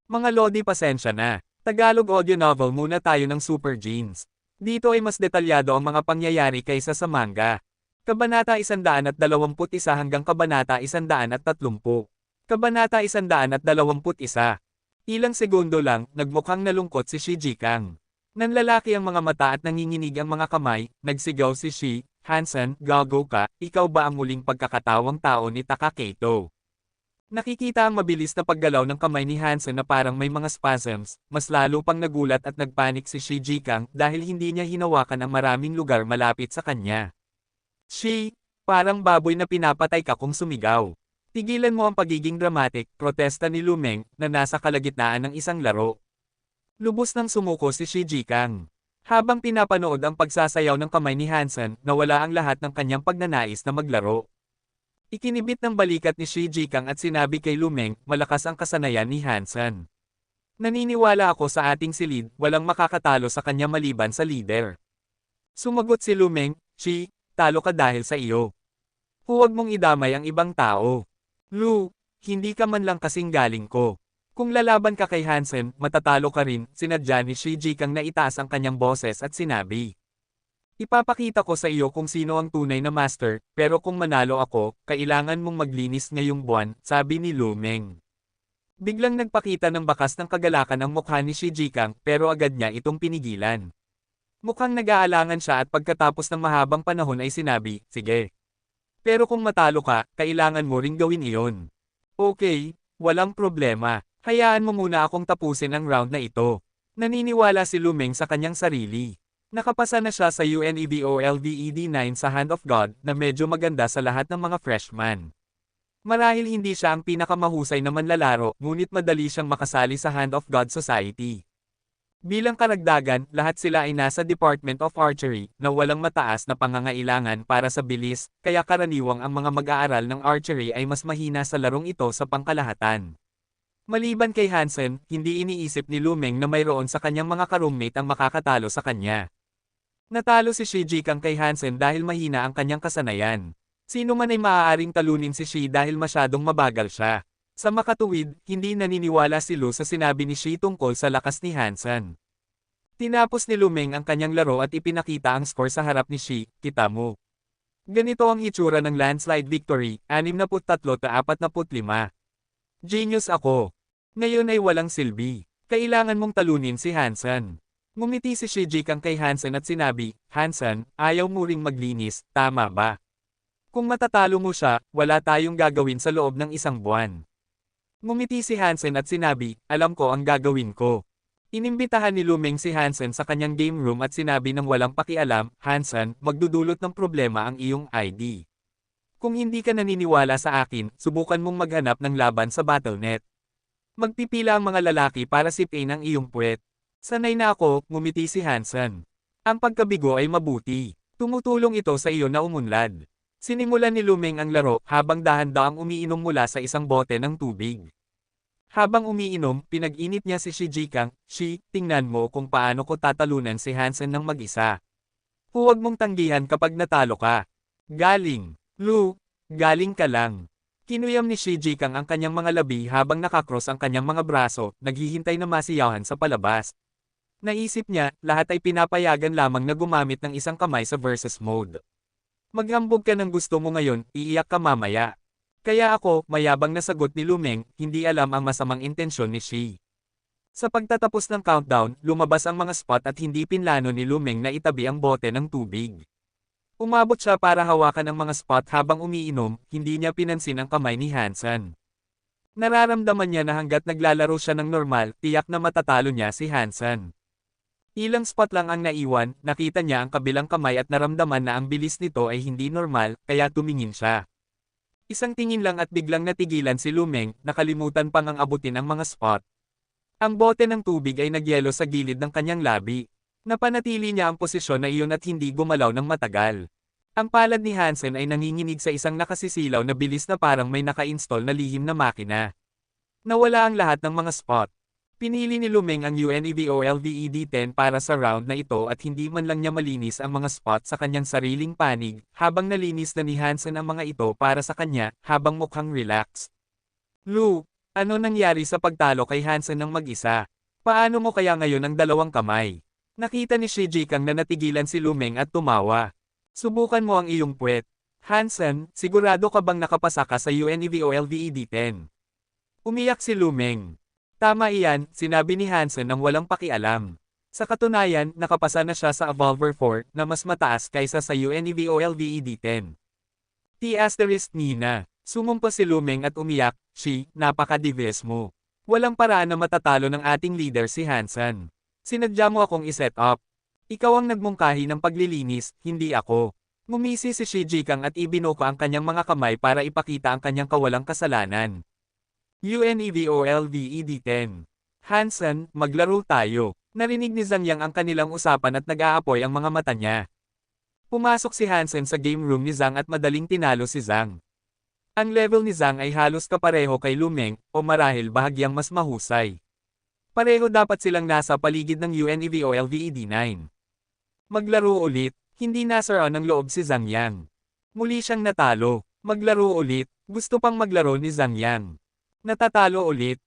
Mga Lodi, pasensya na. Tagalog audio novel muna tayo ng Super Genes. Dito ay mas detalyado ang mga pangyayari kaysa sa manga. Kabanata 121 hanggang Kabanata 130. Kabanata 121. Ilang segundo lang, nagmukhang nalungkot si Shiji Kang. Nanlalaki ang mga mata at nanginginig ang mga kamay, nagsigaw si Shi, Hansen, gago ka, ikaw ba ang muling pagkakatawang tao ni Takaketo? Nakikita ang mabilis na paggalaw ng kamay ni Hansen na parang may mga spasms, mas lalo pang nagulat at nagpanik si Shiji Kang dahil hindi niya hinawakan ang maraming lugar malapit sa kanya. Shi, parang baboy na pinapatay ka kung sumigaw. Tigilan mo ang pagiging dramatic, protesta ni Lumeng na nasa kalagitnaan ng isang laro. Lubos nang sumuko si Shiji Kang. Habang pinapanood ang pagsasayaw ng kamay ni Hansen, nawala ang lahat ng kanyang pagnanais na maglaro. Ikinibit ng balikat ni Shiji Kang at sinabi kay Lumeng, malakas ang kasanayan ni Hansen. Naniniwala ako sa ating silid, walang makakatalo sa kanya maliban sa leader. Sumagot si Lumeng, Shi, talo ka dahil sa iyo. Huwag mong idamay ang ibang tao. Lu, hindi ka man lang kasing galing ko. Kung lalaban ka kay Hansen, matatalo ka rin, sinadya ni Shiji Kang na itaas ang kanyang boses at sinabi. Ipapakita ko sa iyo kung sino ang tunay na master, pero kung manalo ako, kailangan mong maglinis ngayong buwan, sabi ni Lumeng. Biglang nagpakita ng bakas ng kagalakan ang mukha ni Shiji Kang, pero agad niya itong pinigilan. Mukhang nag-aalangan siya at pagkatapos ng mahabang panahon ay sinabi, sige. Pero kung matalo ka, kailangan mo ring gawin iyon. Okay, walang problema. Hayaan mo muna akong tapusin ang round na ito. Naniniwala si Lumeng sa kanyang sarili. Nakapasa na siya sa UNEVOLVED 9 sa Hand of God na medyo maganda sa lahat ng mga freshman. Marahil hindi siya ang pinakamahusay na manlalaro, ngunit madali siyang makasali sa Hand of God Society. Bilang karagdagan, lahat sila ay nasa Department of Archery na walang mataas na pangangailangan para sa bilis, kaya karaniwang ang mga mag-aaral ng archery ay mas mahina sa larong ito sa pangkalahatan. Maliban kay Hansen, hindi iniisip ni Lumeng na mayroon sa kanyang mga ka-roommate ang makakatalo sa kanya. Natalo si Shiji Kang kay Hansen dahil mahina ang kanyang kasanayan. Sino man ay maaaring talunin si Shi dahil masyadong mabagal siya. Sa makatuwid, hindi naniniwala si Lu sa sinabi ni Shi tungkol sa lakas ni Hansen. Tinapos ni Lumeng ang kanyang laro at ipinakita ang score sa harap ni Shi, kita mo. Ganito ang itsura ng landslide victory, 63-45. Genius ako. Ngayon ay walang silbi. Kailangan mong talunin si Hansen. Ngumiti si Shiji Kang kay Hansen at sinabi, Hansen, ayaw mo ring maglinis, tama ba? Kung matatalo mo siya, wala tayong gagawin sa loob ng isang buwan. Ngumiti si Hansen at sinabi, alam ko ang gagawin ko. Inimbitahan ni Lumeng si Hansen sa kanyang game room at sinabi ng walang pakialam, Hansen, magdudulot ng problema ang iyong ID. Kung hindi ka naniniwala sa akin, subukan mong maghanap ng laban sa Battle.net. Magpipila ang mga lalaki para sipin ang iyong puwet. Sanay na ako, ngumiti si Hansen. Ang pagkabigo ay mabuti. Tumutulong ito sa iyo na umunlad. Sinimulan ni Lumeng ang laro habang dahan-dahang umiinom mula sa isang bote ng tubig. Habang umiinom, pinag-init niya si Shiji Kang, Shi, tingnan mo kung paano ko tatalunan si Hansen ng mag-isa. Huwag mong tanggihan kapag natalo ka. Galing. Lu, galing ka lang. Kinuyam ni Shiji Kang ang kanyang mga labi habang nakakross ang kanyang mga braso, naghihintay na masiyahan sa palabas. Naisip niya, lahat ay pinapayagan lamang na gumamit ng isang kamay sa versus mode. Maghambog ka ng gusto mo ngayon, iiyak ka mamaya. Kaya ako, mayabang na sagot ni Lumeng, hindi alam ang masamang intensyon ni Shi. Sa pagtatapos ng countdown, lumabas ang mga spot at hindi pinlano ni Lumeng na itabi ang bote ng tubig. Umabot siya para hawakan ang mga spot habang umiinom, hindi niya pinansin ang kamay ni Hansen. Nararamdaman niya na hanggat naglalaro siya ng normal, tiyak na matatalo niya si Hansen. Ilang spot lang ang naiwan, nakita niya ang kabilang kamay at naramdaman na ang bilis nito ay hindi normal, kaya tumingin siya. Isang tingin lang at biglang natigilan si Lumeng, nakalimutan pang ang abutin ang mga spot. Ang bote ng tubig ay nagyelo sa gilid ng kanyang labi. Napanatili niya ang posisyon na iyon at hindi gumalaw ng matagal. Ang palad ni Hansen ay nanginginig sa isang nakasisilaw na bilis na parang may naka-install na lihim na makina. Nawala ang lahat ng mga spot. Pinili ni Lumeng ang UNEVOLVED 10 para sa round na ito at hindi man lang niya malinis ang mga spot sa kanyang sariling panig, habang nalinis na ni Hansen ang mga ito para sa kanya, habang mukhang relaxed. Lu, Ano nangyari sa pagtalo kay Hansen ng mag-isa? Paano mo kaya ngayon ang dalawang kamay? Nakita ni Shi Jikang na natigilan si Lumeng at tumawa. Subukan mo ang iyong puwet. Hansen, sigurado ka bang nakapasa ka sa UNEVOLVED 10? Umiyak si Lumeng. Tama iyan, sinabi ni Hansen nang walang pakialam. Sa katunayan, nakapasa na siya sa Evolver 4 na mas mataas kaysa sa UNEVOLVED 10. T** Nina. Sumumpa si Lumeng at umiyak, Shi, napaka-devious mo. Walang paraan na matatalo ng ating leader si Hansen. Sinadya mo akong iset up. Ikaw ang nagmungkahi ng paglilinis, hindi ako. Ngumisi si Shi Jikang at ibinuko ang kanyang mga kamay para ipakita ang kanyang kawalang kasalanan. UNEVOLVED 10. Hansen, maglaro tayo. Narinig ni Zhang Yang ang kanilang usapan at nag-aapoy ang mga mata niya. Pumasok si Hansen sa game room ni Zhang at madaling tinalo si Zhang. Ang level ni Zhang ay halos kapareho kay Lumeng, o marahil bahagyang mas mahusay. Pareho dapat silang nasa paligid ng UNEVOLVED 9. Maglaro ulit, hindi nasaraan ng loob si Zhang Yang. Muli siyang natalo. Maglaro ulit, gusto pang maglaro ni Zhang Yang. Natatalo ulit,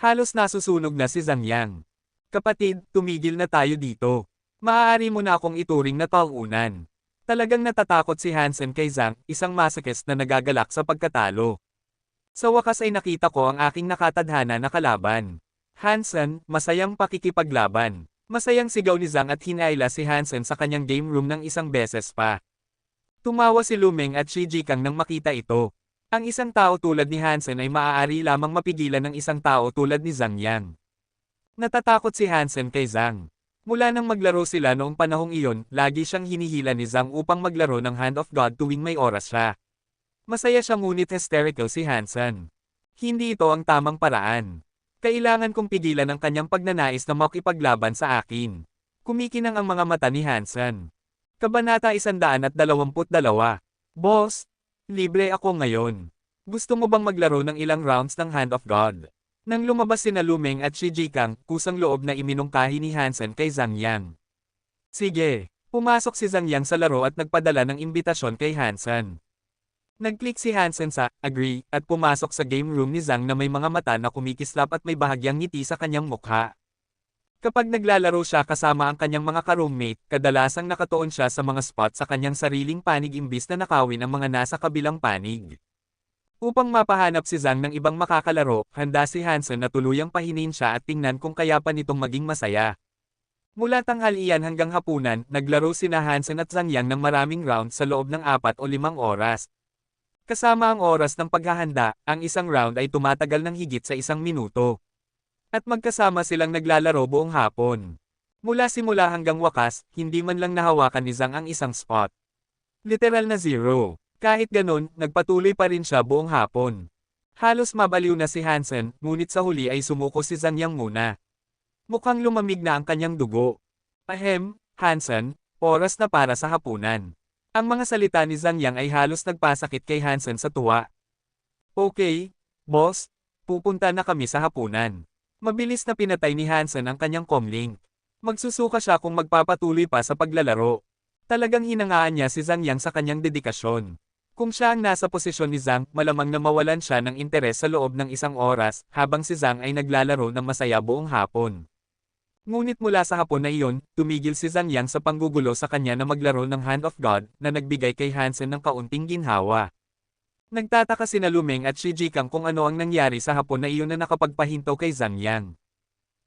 halos nasusunog na si Zhang Yang. Kapatid, tumigil na tayo dito. Maaari mo na akong ituring na talunan. Talagang natatakot si Hansen kay Zhang, isang masochist na nagagalak sa pagkatalo. Sa wakas ay nakita ko ang aking nakatadhana na kalaban. Hansen, masayang pakikipaglaban. Masayang sigaw ni Zhang at hinaila si Hansen sa kanyang game room ng isang beses pa. Tumawa si Lumeng at Shi Jikang nang makita ito. Ang isang tao tulad ni Hansen ay maaari lamang mapigilan ng isang tao tulad ni Zhang Yang. Natatakot si Hansen kay Zhang. Mula nang maglaro sila noong panahong iyon, lagi siyang hinihila ni Zhang upang maglaro ng Hand of God tuwing may oras siya. Masaya siya ngunit hysterical si Hansen. Hindi ito ang tamang paraan. Kailangan kong pigilan ang kanyang pagnanais na makipaglaban sa akin. Kumikinang ang mga mata ni Hansen. Kabanata 122. Boss, libre ako ngayon. Gusto mo bang maglaro ng ilang rounds ng Hand of God? Nang lumabas sina Lumeng at Shi Jikang, kusang loob na iminungkahi ni Hansen kay Zhang Yang. Sige, pumasok si Zhang Yang sa laro at nagpadala ng imbitasyon kay Hansen. Nag-click si Hansen sa agree at pumasok sa game room ni Zhang na may mga mata na kumikislap at may bahagyang ngiti sa kanyang mukha. Kapag naglalaro siya kasama ang kanyang mga ka-roommate, kadalasang nakatuon siya sa mga spot sa kanyang sariling panig imbis na nakawin ang mga nasa kabilang panig. Upang mapahanap si Zhang ng ibang makakalaro, handa si Hansen na tuluyang pahinin siya at tingnan kung kaya pa nitong maging masaya. Mula tanghalian hanggang hapunan, naglaro sina Hansen at Zhang Yang ng maraming round sa loob ng 4 o 5 oras. Kasama ang oras ng paghahanda, ang isang round ay tumatagal ng higit sa 1 minuto. At magkasama silang naglalaro buong hapon. Mula simula hanggang wakas, hindi man lang nahawakan ni Zhang ang isang spot. Literal na zero. Kahit ganon, nagpatuloy pa rin siya buong hapon. Halos mabaliw na si Hansen, ngunit sa huli ay sumuko si Zhang Yang muna. Mukhang lumamig na ang kanyang dugo. Ahem, Hansen, oras na para sa hapunan. Ang mga salita ni Zhang Yang ay halos nagpasakit kay Hansen sa tuwa. Okay, boss, pupunta na kami sa hapunan. Mabilis na pinatay ni Hansen ang kanyang comlink. Magsusuka siya kung magpapatuloy pa sa paglalaro. Talagang hinangaan niya si Zhang Yang sa kanyang dedikasyon. Kung siya ang nasa posisyon ni Zhang, malamang na mawalan siya ng interes sa loob ng 1 oras, habang si Zhang ay naglalaro ng masaya buong hapon. Ngunit mula sa hapon na iyon, tumigil si Zhang Yang sa panggugulo sa kanya na maglaro ng Hand of God, na nagbigay kay Hansen ng kaunting ginhawa. Nagtataka sina Lumeng at Shi Jikang kung ano ang nangyari sa hapon na iyon na nakapagpahinto kay Zhang Yang.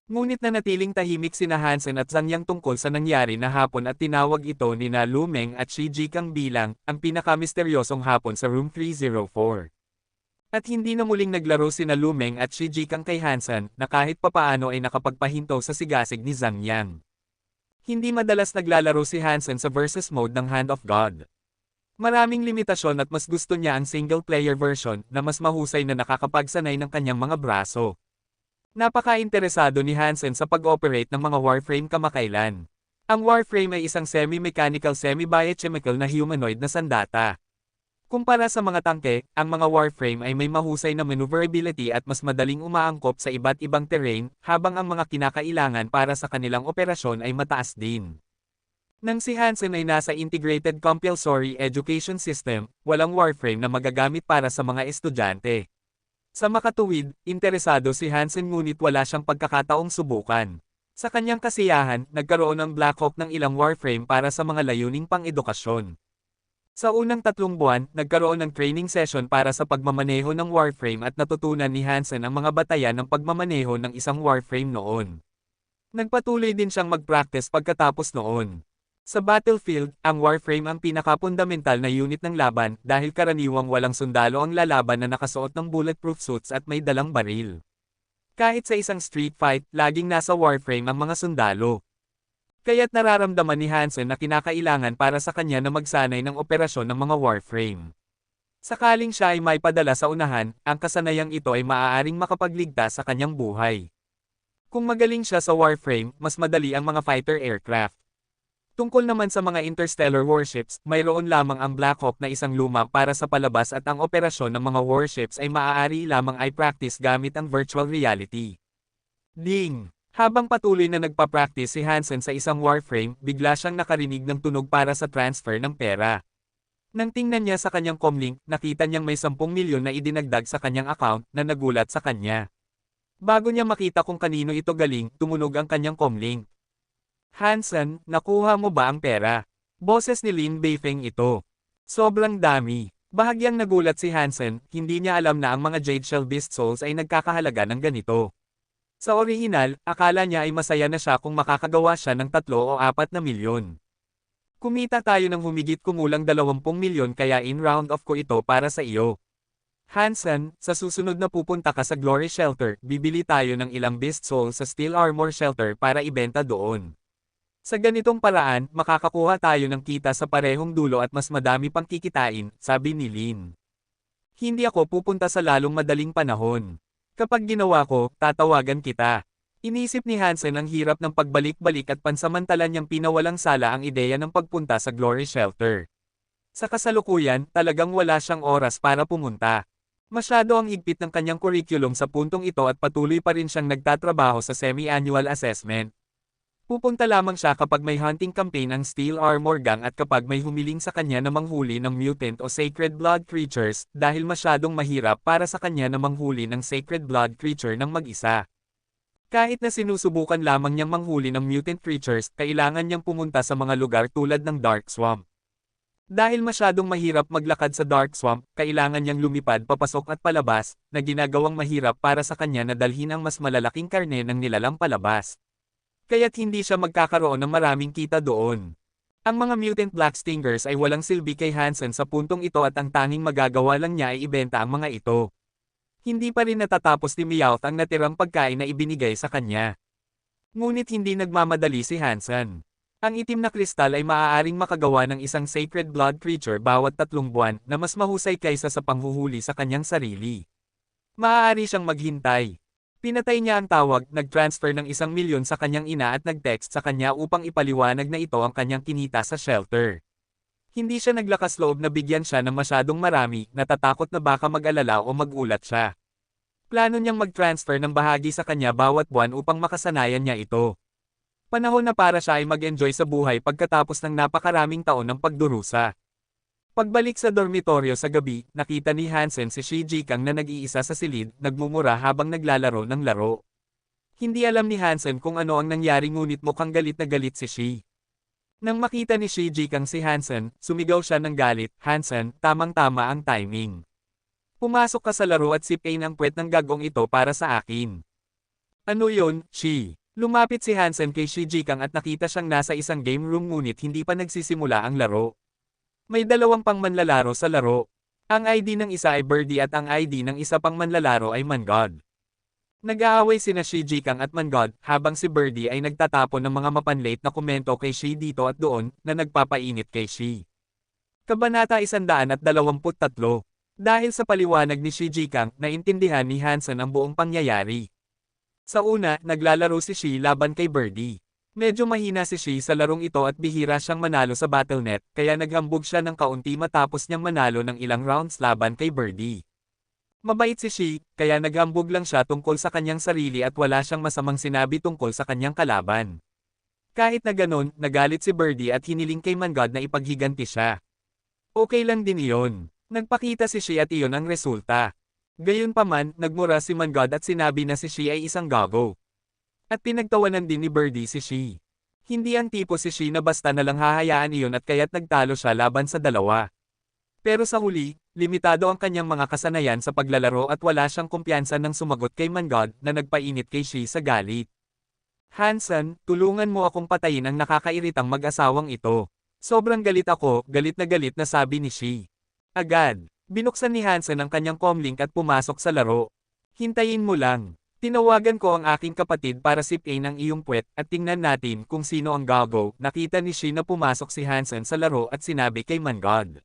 Ngunit nanatiling tahimik sina Hansen at Zhang Yang tungkol sa nangyari na hapon at tinawag ito nina Lumeng at Shi Jikang bilang ang pinakamisteryosong hapon sa Room 304. At hindi na muling naglaro sina Lumeng at Shi Jikang kay Hansen na kahit papaano ay nakapagpahinto sa sigasig ni Zhang Yang. Hindi madalas naglalaro si Hansen sa versus mode ng Hand of God. Maraming limitasyon at mas gusto niya ang single-player version na mas mahusay na nakakapagsanay ng kanyang mga braso. Napaka-interesado ni Hansen sa pag-operate ng mga Warframe kamakailan. Ang Warframe ay isang semi-mechanical semi-biochemical na humanoid na sandata. Kumpara sa mga tangke, ang mga Warframe ay may mahusay na maneuverability at mas madaling umaangkop sa iba't ibang terrain, habang ang mga kinakailangan para sa kanilang operasyon ay mataas din. Nang si Hansen ay nasa Integrated Compulsory Education System, walang Warframe na magagamit para sa mga estudyante. Sa makatuwid, interesado si Hansen ngunit wala siyang pagkakataong subukan. Sa kanyang kasiyahan, nagkaroon ng Blackhawk ng ilang warframe para sa mga layuning pang-edukasyon. Sa unang 3 buwan, nagkaroon ng training session para sa pagmamaneho ng warframe at natutunan ni Hansen ang mga batayan ng pagmamaneho ng isang warframe noon. Nagpatuloy din siyang mag-practice pagkatapos noon. Sa battlefield, ang warframe ang pinakapundamental na unit ng laban dahil karaniwang walang sundalo ang lalaban na nakasuot ng bulletproof suits at may dalang baril. Kahit sa isang street fight, laging nasa warframe ang mga sundalo. Kaya't nararamdaman ni Hansen na kinakailangan para sa kanya na magsanay ng operasyon ng mga warframe. Sakaling siya ay may padala sa unahan, ang kasanayang ito ay maaaring makapagligtas sa kanyang buhay. Kung magaling siya sa warframe, mas madali ang mga fighter aircraft. Tungkol naman sa mga interstellar warships, mayroon lamang ang Blackhawk na isang luma para sa palabas at ang operasyon ng mga warships ay maaari lamang ay practice gamit ang virtual reality. Ding! Habang patuloy na nagpa-practice si Hansen sa isang warframe, bigla siyang nakarinig ng tunog para sa transfer ng pera. Nang tingnan niya sa kanyang comlink, nakita niyang may 10 milyon na idinagdag sa kanyang account na nagulat sa kanya. Bago niya makita kung kanino ito galing, tumunog ang kanyang comlink. Hansen, nakuha mo ba ang pera? Boses ni Lin Beifeng ito. Sobrang dami. Bahagyang nagulat si Hansen, hindi niya alam na ang mga Jade Shell Beast Souls ay nagkakahalaga ng ganito. Sa orihinal, akala niya ay masaya na siya kung makakagawa siya ng 3 o 4 na milyon. Kumita tayo ng humigit kumulang 20 milyon kaya in round off ko ito para sa iyo. Hansen, sa susunod na pupunta ka sa Glory Shelter, bibili tayo ng ilang Beast Soul sa Steel Armor Shelter para ibenta doon. Sa ganitong paraan, makakakuha tayo ng kita sa parehong dulo at mas madami pang kikitain, sabi ni Lin. Hindi ako pupunta sa lalong madaling panahon. Kapag ginawa ko, tatawagan kita. Inisip ni Hansen ang hirap ng pagbalik-balik at pansamantalan niyang pinawalang sala ang ideya ng pagpunta sa Glory Shelter. Sa kasalukuyan, talagang wala siyang oras para pumunta. Masyado ang higpit ng kanyang curriculum sa puntong ito at patuloy pa rin siyang nagtatrabaho sa semi-annual assessment. Pupunta lamang siya kapag may hunting campaign ang Steel Armor Gang at kapag may humiling sa kanya na manghuli ng mutant o sacred blood creatures, dahil masyadong mahirap para sa kanya na manghuli ng sacred blood creature ng mag-isa. Kahit na sinusubukan lamang niyang manghuli ng mutant creatures, kailangan niyang pumunta sa mga lugar tulad ng Dark Swamp. Dahil masyadong mahirap maglakad sa Dark Swamp, kailangan niyang lumipad papasok at palabas, na ginagawang mahirap para sa kanya na dalhin ang mas malalaking karne ng nilalang palabas. Kaya't hindi siya magkakaroon ng maraming kita doon. Ang mga mutant black stingers ay walang silbi kay Hansen sa puntong ito at ang tanging magagawa lang niya ay ibenta ang mga ito. Hindi pa rin natatapos ni Meowth ang natirang pagkain na ibinigay sa kanya. Ngunit hindi nagmamadali si Hansen. Ang itim na kristal ay maaaring makagawa ng isang sacred blood creature bawat 3 buwan na mas mahusay kaysa sa panghuhuli sa kanyang sarili. Maaari siyang maghintay. Pinatay niya ang tawag, nag-transfer ng 1 milyon sa kanyang ina at nag-text sa kanya upang ipaliwanag na ito ang kanyang kinita sa shelter. Hindi siya naglakas loob na bigyan siya ng masyadong marami, natatakot na baka mag-alala o magulat siya. Plano niyang mag-transfer ng bahagi sa kanya bawat buwan upang makasanayan niya ito. Panahon na para siya ay mag-enjoy sa buhay pagkatapos ng napakaraming taon ng pagdurusa. Pagbalik sa dormitoryo sa gabi, nakita ni Hansen si Shi Jikang na nag-iisa sa silid, nagmumura habang naglalaro ng laro. Hindi alam ni Hansen kung ano ang nangyari ngunit mukhang galit na galit si Shi. Nang makita ni Shi Jikang si Hansen, sumigaw siya ng galit, Hansen, tamang-tama ang timing. Pumasok ka sa laro at sipain ang puwet ng gagong ito para sa akin. Ano yun, Shi? Lumapit si Hansen kay Shi Jikang at nakita siyang nasa isang game room ngunit hindi pa nagsisimula ang laro. May 2 pang manlalaro sa laro. Ang ID ng isa ay Birdie at ang ID ng isa pang manlalaro ay Mangod. Nag-aaway sina Shi Jikang at Mangod, habang si Birdie ay nagtatapon ng mga mapanlate na komento kay Shi dito at doon, na nagpapainit kay Shi. Kabanata 123. Dahil sa paliwanag ni Shi Jikang, naintindihan ni Hansen ang buong pangyayari. Sa una, naglalaro si Shi laban kay Birdie. Medyo mahina si Shi sa larong ito at bihira siyang manalo sa Battle.net, kaya naghambog siya ng kaunti matapos niyang manalo ng ilang rounds laban kay Birdie. Mabait si Shi, kaya naghambog lang siya tungkol sa kanyang sarili at wala siyang masamang sinabi tungkol sa kanyang kalaban. Kahit na ganon, nagalit si Birdie at hiniling kay Mangod na ipaghiganti siya. Okay lang din iyon. Nagpakita si Shi at iyon ang resulta. Gayunpaman, nagmura si Mangod at sinabi na si Shi ay isang gago. At pinagtawanan din ni Birdie si Shi. Hindi ang tipo si Shi na basta nalang hahayaan iyon at kaya't nagtalo siya laban sa dalawa. Pero sa huli, limitado ang kanyang mga kasanayan sa paglalaro at wala siyang kumpiyansa nang sumagot kay Mangod na nagpainit kay Shi sa galit. Hansen, tulungan mo akong patayin ang nakakairitang mag-asawang ito. Sobrang galit ako, galit na sabi ni Shi. Agad, binuksan ni Hansen ang kanyang comlink at pumasok sa laro. Hintayin mo lang. Tinawagan ko ang aking kapatid para sipain ang iyong puwet at tingnan natin kung sino ang gago. Nakita ni Shi na pumasok si Hansen sa laro at sinabi kay Mangod.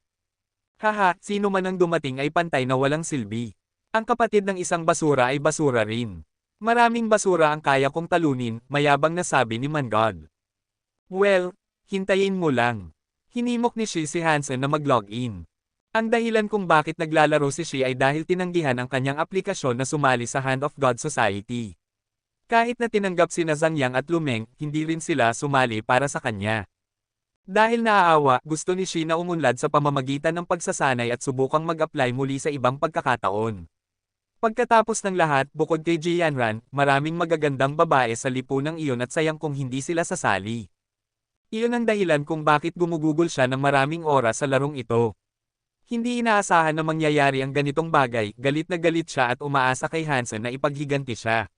Haha, sino man ang dumating ay pantay na walang silbi. Ang kapatid ng isang basura ay basura rin. Maraming basura ang kaya kong talunin, mayabang na sabi ni Mangod. Well, hintayin mo lang. Hinimok ni Shi si Hansen na mag-login. Ang dahilan kung bakit naglalaro si Shi ay dahil tinanggihan ang kanyang aplikasyon na sumali sa Hand of God Society. Kahit na tinanggap sina Zhang Yang at Lumeng, hindi rin sila sumali para sa kanya. Dahil naaawa, gusto ni Shi na umunlad sa pamamagitan ng pagsasanay at subukang mag-apply muli sa ibang pagkakataon. Pagkatapos ng lahat, bukod kay Jianran, maraming magagandang babae sa lipunang iyon at sayang kung hindi sila sasali. Iyon ang dahilan kung bakit gumugugol siya ng maraming oras sa larong ito. Hindi inaasahan na mangyayari ang ganitong bagay, galit na galit siya at umaasa kay Hansen na ipaghiganti siya.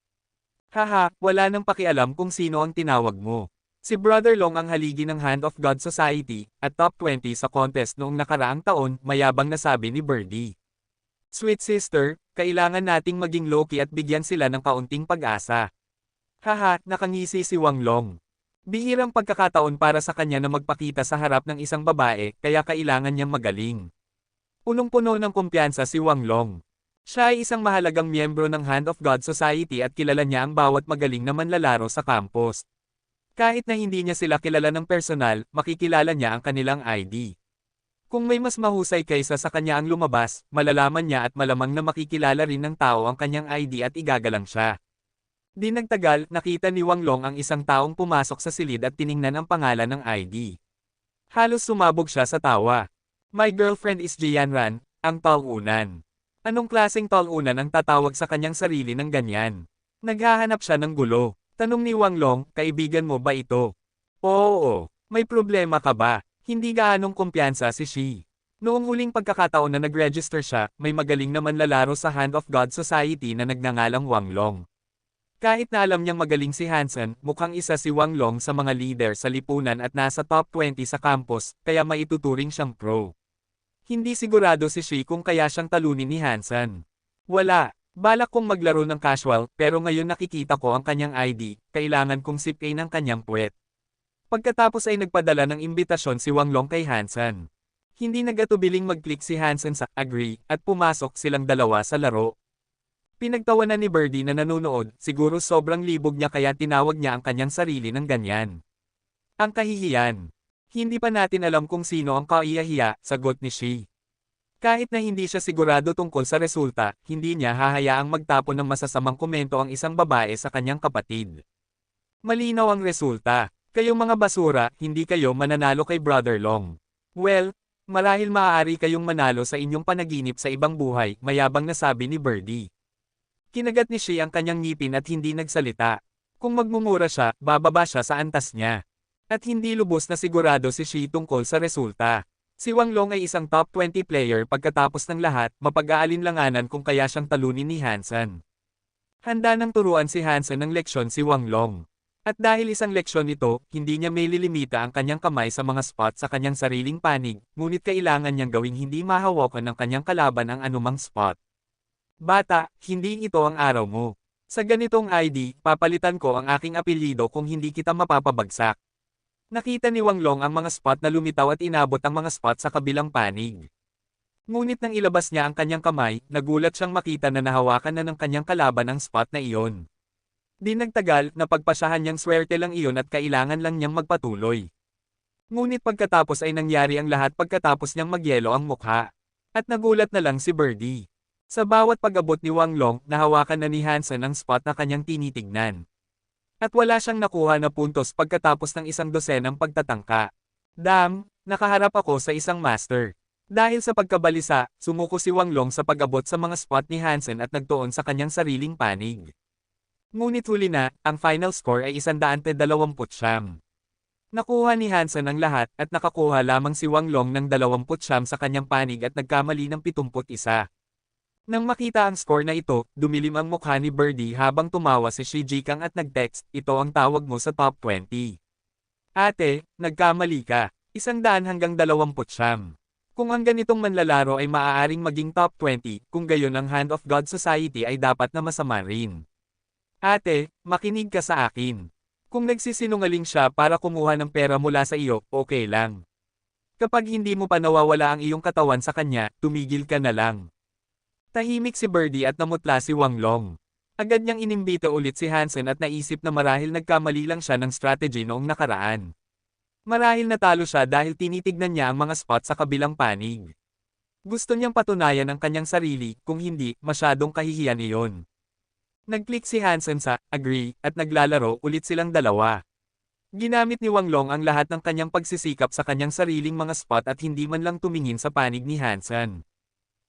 Haha, wala nang pakialam kung sino ang tinawag mo. Si Brother Long ang haligi ng Hand of God Society, at top 20 sa contest noong nakaraang taon, mayabang na sabi ni Birdie. Sweet sister, kailangan nating maging low-key at bigyan sila ng kaunting pag-asa. Haha, nakangisi si Wang Long. Bihirang pagkakataon para sa kanya na magpakita sa harap ng isang babae, kaya kailangan niyang magaling. Punong-puno ng kumpiyansa si Wang Long. Siya ay isang mahalagang miyembro ng Hand of God Society at kilala niya ang bawat magaling na manlalaro sa campus. Kahit na hindi niya sila kilala ng personal, makikilala niya ang kanilang ID. Kung may mas mahusay kaysa sa kanya ang lumabas, malalaman niya at malamang na makikilala rin ng tao ang kanyang ID at igagalang siya. Di nagtagal, nakita ni Wang Long ang isang taong pumasok sa silid at tiningnan ang pangalan ng ID. Halos sumabog siya sa tawa. My girlfriend is Jianran, ang talunan. Anong klaseng talunan ang tatawag sa kanyang sarili ng ganyan? Naghahanap siya ng gulo. Tanong ni Wang Long, kaibigan mo ba ito? Oo, may problema ka ba? Hindi gaanong kumpiyansa si Shi. Noong huling pagkakataon na nag-register siya, may magaling na manlalaro sa Hand of God Society na nagngangalang Wang Long. Kahit na alam niyang magaling si Hansen, mukhang isa si Wang Long sa mga leader sa lipunan at nasa top 20 sa campus, kaya maituturing siyang pro. Hindi sigurado si Shi kung kaya siyang talunin ni Hansen. Wala. Balak kong maglaro ng casual, pero ngayon nakikita ko ang kanyang ID, kailangan kong sipain ang kanyang puwet. Pagkatapos ay nagpadala ng imbitasyon si Wang Long kay Hansen. Hindi nagatubiling mag-click si Hansen sa agree at pumasok silang dalawa sa laro. Pinagtawanan ni Birdie na nanonood, siguro sobrang libog niya kaya tinawag niya ang kanyang sarili ng ganyan. Ang kahihiyan. Hindi pa natin alam kung sino ang kaiyahiya, sagot ni Shi. Kahit na hindi siya sigurado tungkol sa resulta, hindi niya hahayaang magtapon ng masasamang komento ang isang babae sa kanyang kapatid. Malinaw ang resulta. Kayong mga basura, hindi kayo mananalo kay Brother Long. Well, marahil maaari kayong manalo sa inyong panaginip sa ibang buhay, mayabang na sabi ni Birdie. Kinagat ni Shi ang kanyang ngipin at hindi nagsalita. Kung magmumura siya, bababa siya sa antas niya. At hindi lubos na sigurado si Shi tungkol sa resulta. Si Wang Long ay isang top 20 player pagkatapos ng lahat, mapag-aalinlanganan kung kaya siyang talunin ni Hansen. Handa nang turuan si Hansen ng leksyon si Wang Long. At dahil isang leksyon ito, hindi niya may lilimita ang kanyang kamay sa mga spot sa kanyang sariling panig, ngunit kailangan niyang gawing hindi mahawakan ng kanyang kalaban ang anumang spot. Bata, hindi ito ang araw mo. Sa ganitong ID, papalitan ko ang aking apelyido kung hindi kita mapapabagsak. Nakita ni Wang Long ang mga spot na lumitaw at inabot ang mga spot sa kabilang panig. Ngunit nang ilabas niya ang kanyang kamay, nagulat siyang makita na nahawakan na ng kanyang kalaban ang spot na iyon. Di nagtagal, napagpasyahan niyang swerte lang iyon at kailangan lang niyang magpatuloy. Ngunit pagkatapos ay nangyari ang lahat pagkatapos niyang magyelo ang mukha. At nagulat na lang si Birdie. Sa bawat pag-abot ni Wang Long, nahawakan na ni Hansen ang spot na kanyang tinitignan. At wala siyang nakuha na puntos pagkatapos ng isang dosenang pagtatangka. Nakaharap ako sa isang master. Dahil sa pagkabalisa, sumuko si Wang Long sa pag-abot sa mga spot ni Hansen at nagtuon sa kanyang sariling panig. Ngunit huli na, ang final score ay 129. Nakuha ni Hansen ang lahat at nakakuha lamang si Wang Long ng 29 sa kanyang panig at nagkamali ng 71. Nang makita ang score na ito, dumilim ang mukha ni Birdie habang tumawa si Shi Jikang at nag-text, "Ito ang tawag mo sa top 20. Ate, nagkamali ka. 100 hanggang 20. Kung ang ganitong manlalaro ay maaaring maging top 20, kung gayon ang Hand of God Society ay dapat na masama rin. Ate, makinig ka sa akin. Kung nagsisinungaling siya para kumuha ng pera mula sa iyo, okay lang. Kapag hindi mo pa nawawala ang iyong katawan sa kanya, tumigil ka na lang." Tahimik si Birdie at namutla si Wang Long. Agad niyang inimbita ulit si Hansen at naisip na marahil nagkamali lang siya ng strategy noong nakaraan. Marahil natalo siya dahil tinitignan niya ang mga spot sa kabilang panig. Gusto niyang patunayan ang kanyang sarili, kung hindi, masyadong kahihiyan iyon. Nag-click si Hansen sa agree at naglalaro ulit silang dalawa. Ginamit ni Wang Long ang lahat ng kanyang pagsisikap sa kanyang sariling mga spot at hindi man lang tumingin sa panig ni Hansen.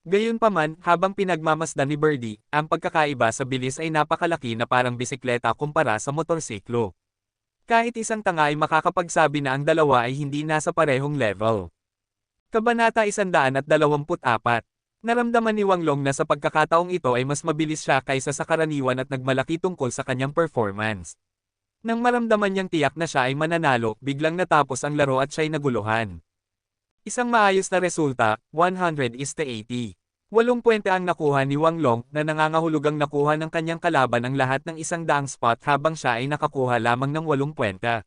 Gayunpaman, habang pinagmamasdan ni Birdie, ang pagkakaiba sa bilis ay napakalaki na parang bisikleta kumpara sa motorsiklo. Kahit isang tanga ay makakapagsabi na ang dalawa ay hindi nasa parehong level. Kabanata 124. Naramdaman ni Wang Long na sa pagkakataong ito ay mas mabilis siya kaysa sa karaniwan at nagmalaki tungkol sa kanyang performance. Nang maramdaman niyang tiyak na siya ay mananalo, biglang natapos ang laro at siya'y naguluhan. Isang maayos na resulta, 100-80. 8 puwente ang nakuha ni Wang Long na nangangahulugang nakuha ng kanyang kalaban ang lahat ng 100 spot habang siya ay nakakuha lamang ng 8 puwenta.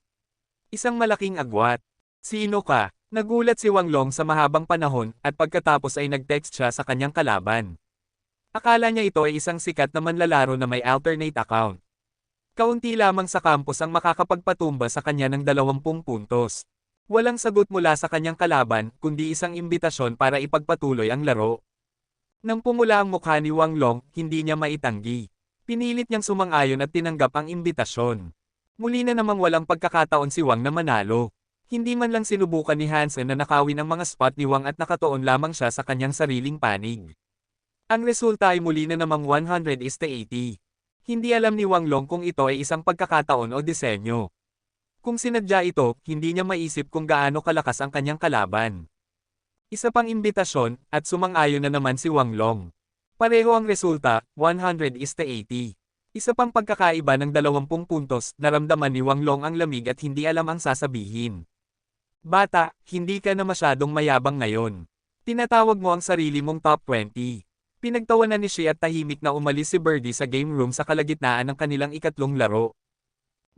Isang malaking agwat. "Sino ka?" Nagulat si Wang Long sa mahabang panahon at pagkatapos ay nag-text siya sa kanyang kalaban. Akala niya ito ay isang sikat na manlalaro na may alternate account. Kaunti lamang sa campus ang makakapagpatumba sa kanya ng 20 puntos. Walang sagot mula sa kanyang kalaban, kundi isang imbitasyon para ipagpatuloy ang laro. Nang pumula ang mukha ni Wang Long, hindi niya maitanggi. Pinilit niyang sumang-ayon at tinanggap ang imbitasyon. Muli na namang walang pagkakataon si Wang na manalo. Hindi man lang sinubukan ni Hansen na nakawin ang mga spot ni Wang at nakatuon lamang siya sa kanyang sariling panig. Ang resulta ay muli na namang 100-80. Hindi alam ni Wang Long kung ito ay isang pagkakataon o disenyo. Kung sinadya ito, hindi niya maisip kung gaano kalakas ang kanyang kalaban. Isa pang imbitasyon, at sumang-ayon na naman si Wang Long. Pareho ang resulta, 100-80. Isa pang pagkakaiba ng 20 puntos, naramdaman ni Wang Long ang lamig at hindi alam ang sasabihin. "Bata, hindi ka na masyadong mayabang ngayon. Tinatawag mo ang sarili mong top 20. Pinagtawanan ni Shi at tahimik na umalis si Birdie sa game room sa kalagitnaan ng kanilang ikatlong laro.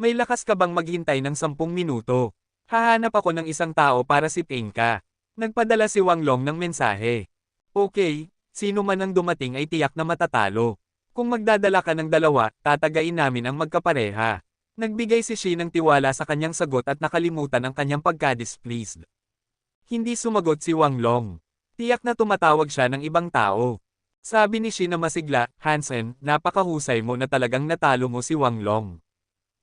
"May lakas ka bang maghintay ng 10 minuto? Hahanap ako ng isang tao para sipain ka." Nagpadala si Wang Long ng mensahe. "Okay, sino man ang dumating ay tiyak na matatalo. Kung magdadala ka ng dalawa, tatagain namin ang magkapareha." Nagbigay si Shi ng tiwala sa kanyang sagot at nakalimutan ang kanyang pagka-displeased. Hindi sumagot si Wang Long. Tiyak na tumatawag siya ng ibang tao. Sabi ni Shi na masigla, "Hansen, napakahusay mo na talagang natalo mo si Wang Long.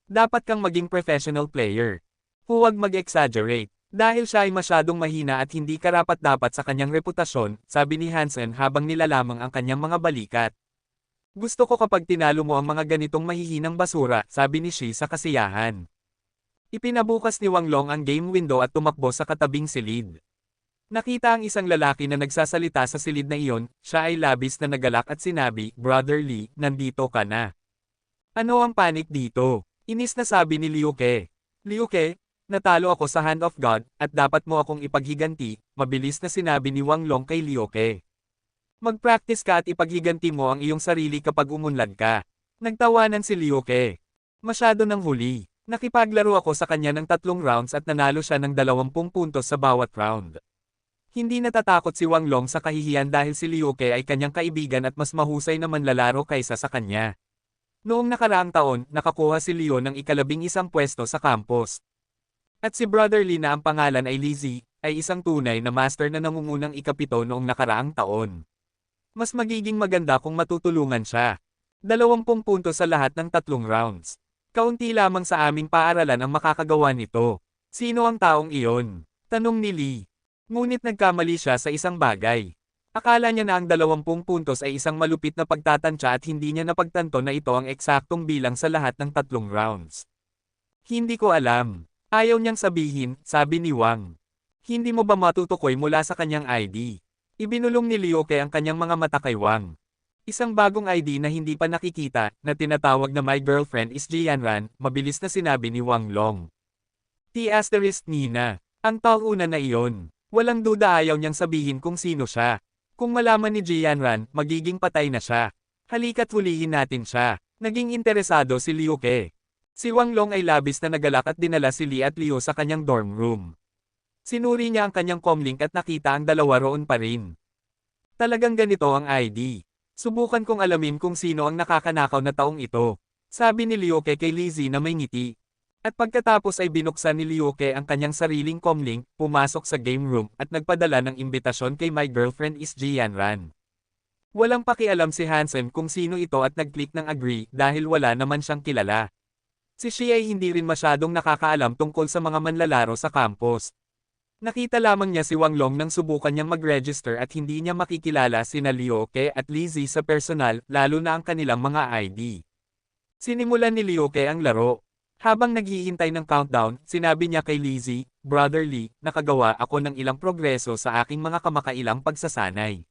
Dapat kang maging professional player. Huwag mag-exaggerate. Dahil siya ay masyadong mahina at hindi karapat-dapat sa kanyang reputasyon," sabi ni Hansen habang nilalamang ang kanyang mga balikat. "Gusto ko kapag tinalo mo ang mga ganitong mahihinang basura," sabi ni Shi sa kasiyahan. Ipinabukas ni Wang Long ang game window at tumakbo sa katabing silid. Nakita ang isang lalaki na nagsasalita sa silid na iyon, siya ay labis na nagalak at sinabi, "Brother Lee, nandito ka na." "Ano ang panik dito?" Inis na sabi ni Liu Ke. "Liu Ke, natalo ako sa Hand of God, at dapat mo akong ipaghiganti," mabilis na sinabi ni Wang Long kay Liu Ke. "Mag-practice ka at ipaghiganti mo ang iyong sarili kapag umunlad ka." Nagtawanan si Liu Ke. "Masyado nang huli. Nakipaglaro ako sa kanya ng 3 rounds at nanalo siya ng 20 puntos sa bawat round." Hindi natatakot si Wang Long sa kahihiyan dahil si Liu Ke ay kanyang kaibigan at mas mahusay na manlalaro kaysa sa kanya. Noong nakaraang taon, nakakuha si Leo ng ika-11 pwesto sa campus. At si Brother Lee na ang pangalan ay Lizzie, ay isang tunay na master na nangungunang ika-7 noong nakaraang taon. Mas magiging maganda kung matutulungan siya. 20 puntos sa lahat ng 3 rounds. Kaunti lamang sa aming paaralan ang makakagawa nito. Sino ang taong iyon? Tanong ni Lee. Ngunit nagkamali siya sa isang bagay. Akala niya na ang 20 puntos ay isang malupit na pagtatansya at hindi niya napagtanto na ito ang eksaktong bilang sa lahat ng 3 rounds. Hindi ko alam. Ayaw niyang sabihin, sabi ni Wang. Hindi mo ba matutukoy mula sa kanyang ID? Ibinulong ni Liu Ke ang kanyang mga mata kay Wang. Isang bagong ID na hindi pa nakikita, na tinatawag na My Girlfriend is Jianran, mabilis na sinabi ni Wang Long. Nina. Ang tauna na iyon. Walang duda ayaw niyang sabihin kung sino siya. Kung malaman ni Jianran, magiging patay na siya. Halika't hulihin natin siya. Naging interesado si Liu Ke. Si Wang Long ay labis na nagalak at dinala si Li at Liu sa kanyang dorm room. Sinuri niya ang kanyang comlink at nakita ang dalawa roon pa rin. Talagang ganito ang ID. Subukan kong alamin kung sino ang nakakanakaw na taong ito. Sabi ni Liu Ke kay Lizzie na may ngiti. At pagkatapos ay binuksan ni Liu Ke ang kanyang sariling comlink, pumasok sa game room at nagpadala ng imbitasyon kay My Girlfriend is Jianran. Walang pakialam si Hansen kung sino ito at nag-click ng agree dahil wala naman siyang kilala. Si Xie ay hindi rin masyadong nakakaalam tungkol sa mga manlalaro sa campus. Nakita lamang niya si Wang Long nang subukan niyang mag-register at hindi niya makikilala sina Liu Ke at Lizzie sa personal, lalo na ang kanilang mga ID. Sinimulan ni Liu Ke ang laro. Habang naghihintay ng countdown, sinabi niya kay Lizzie, Brother Lee, nakagawa ako ng ilang progreso sa aking mga kamakailang pagsasanay.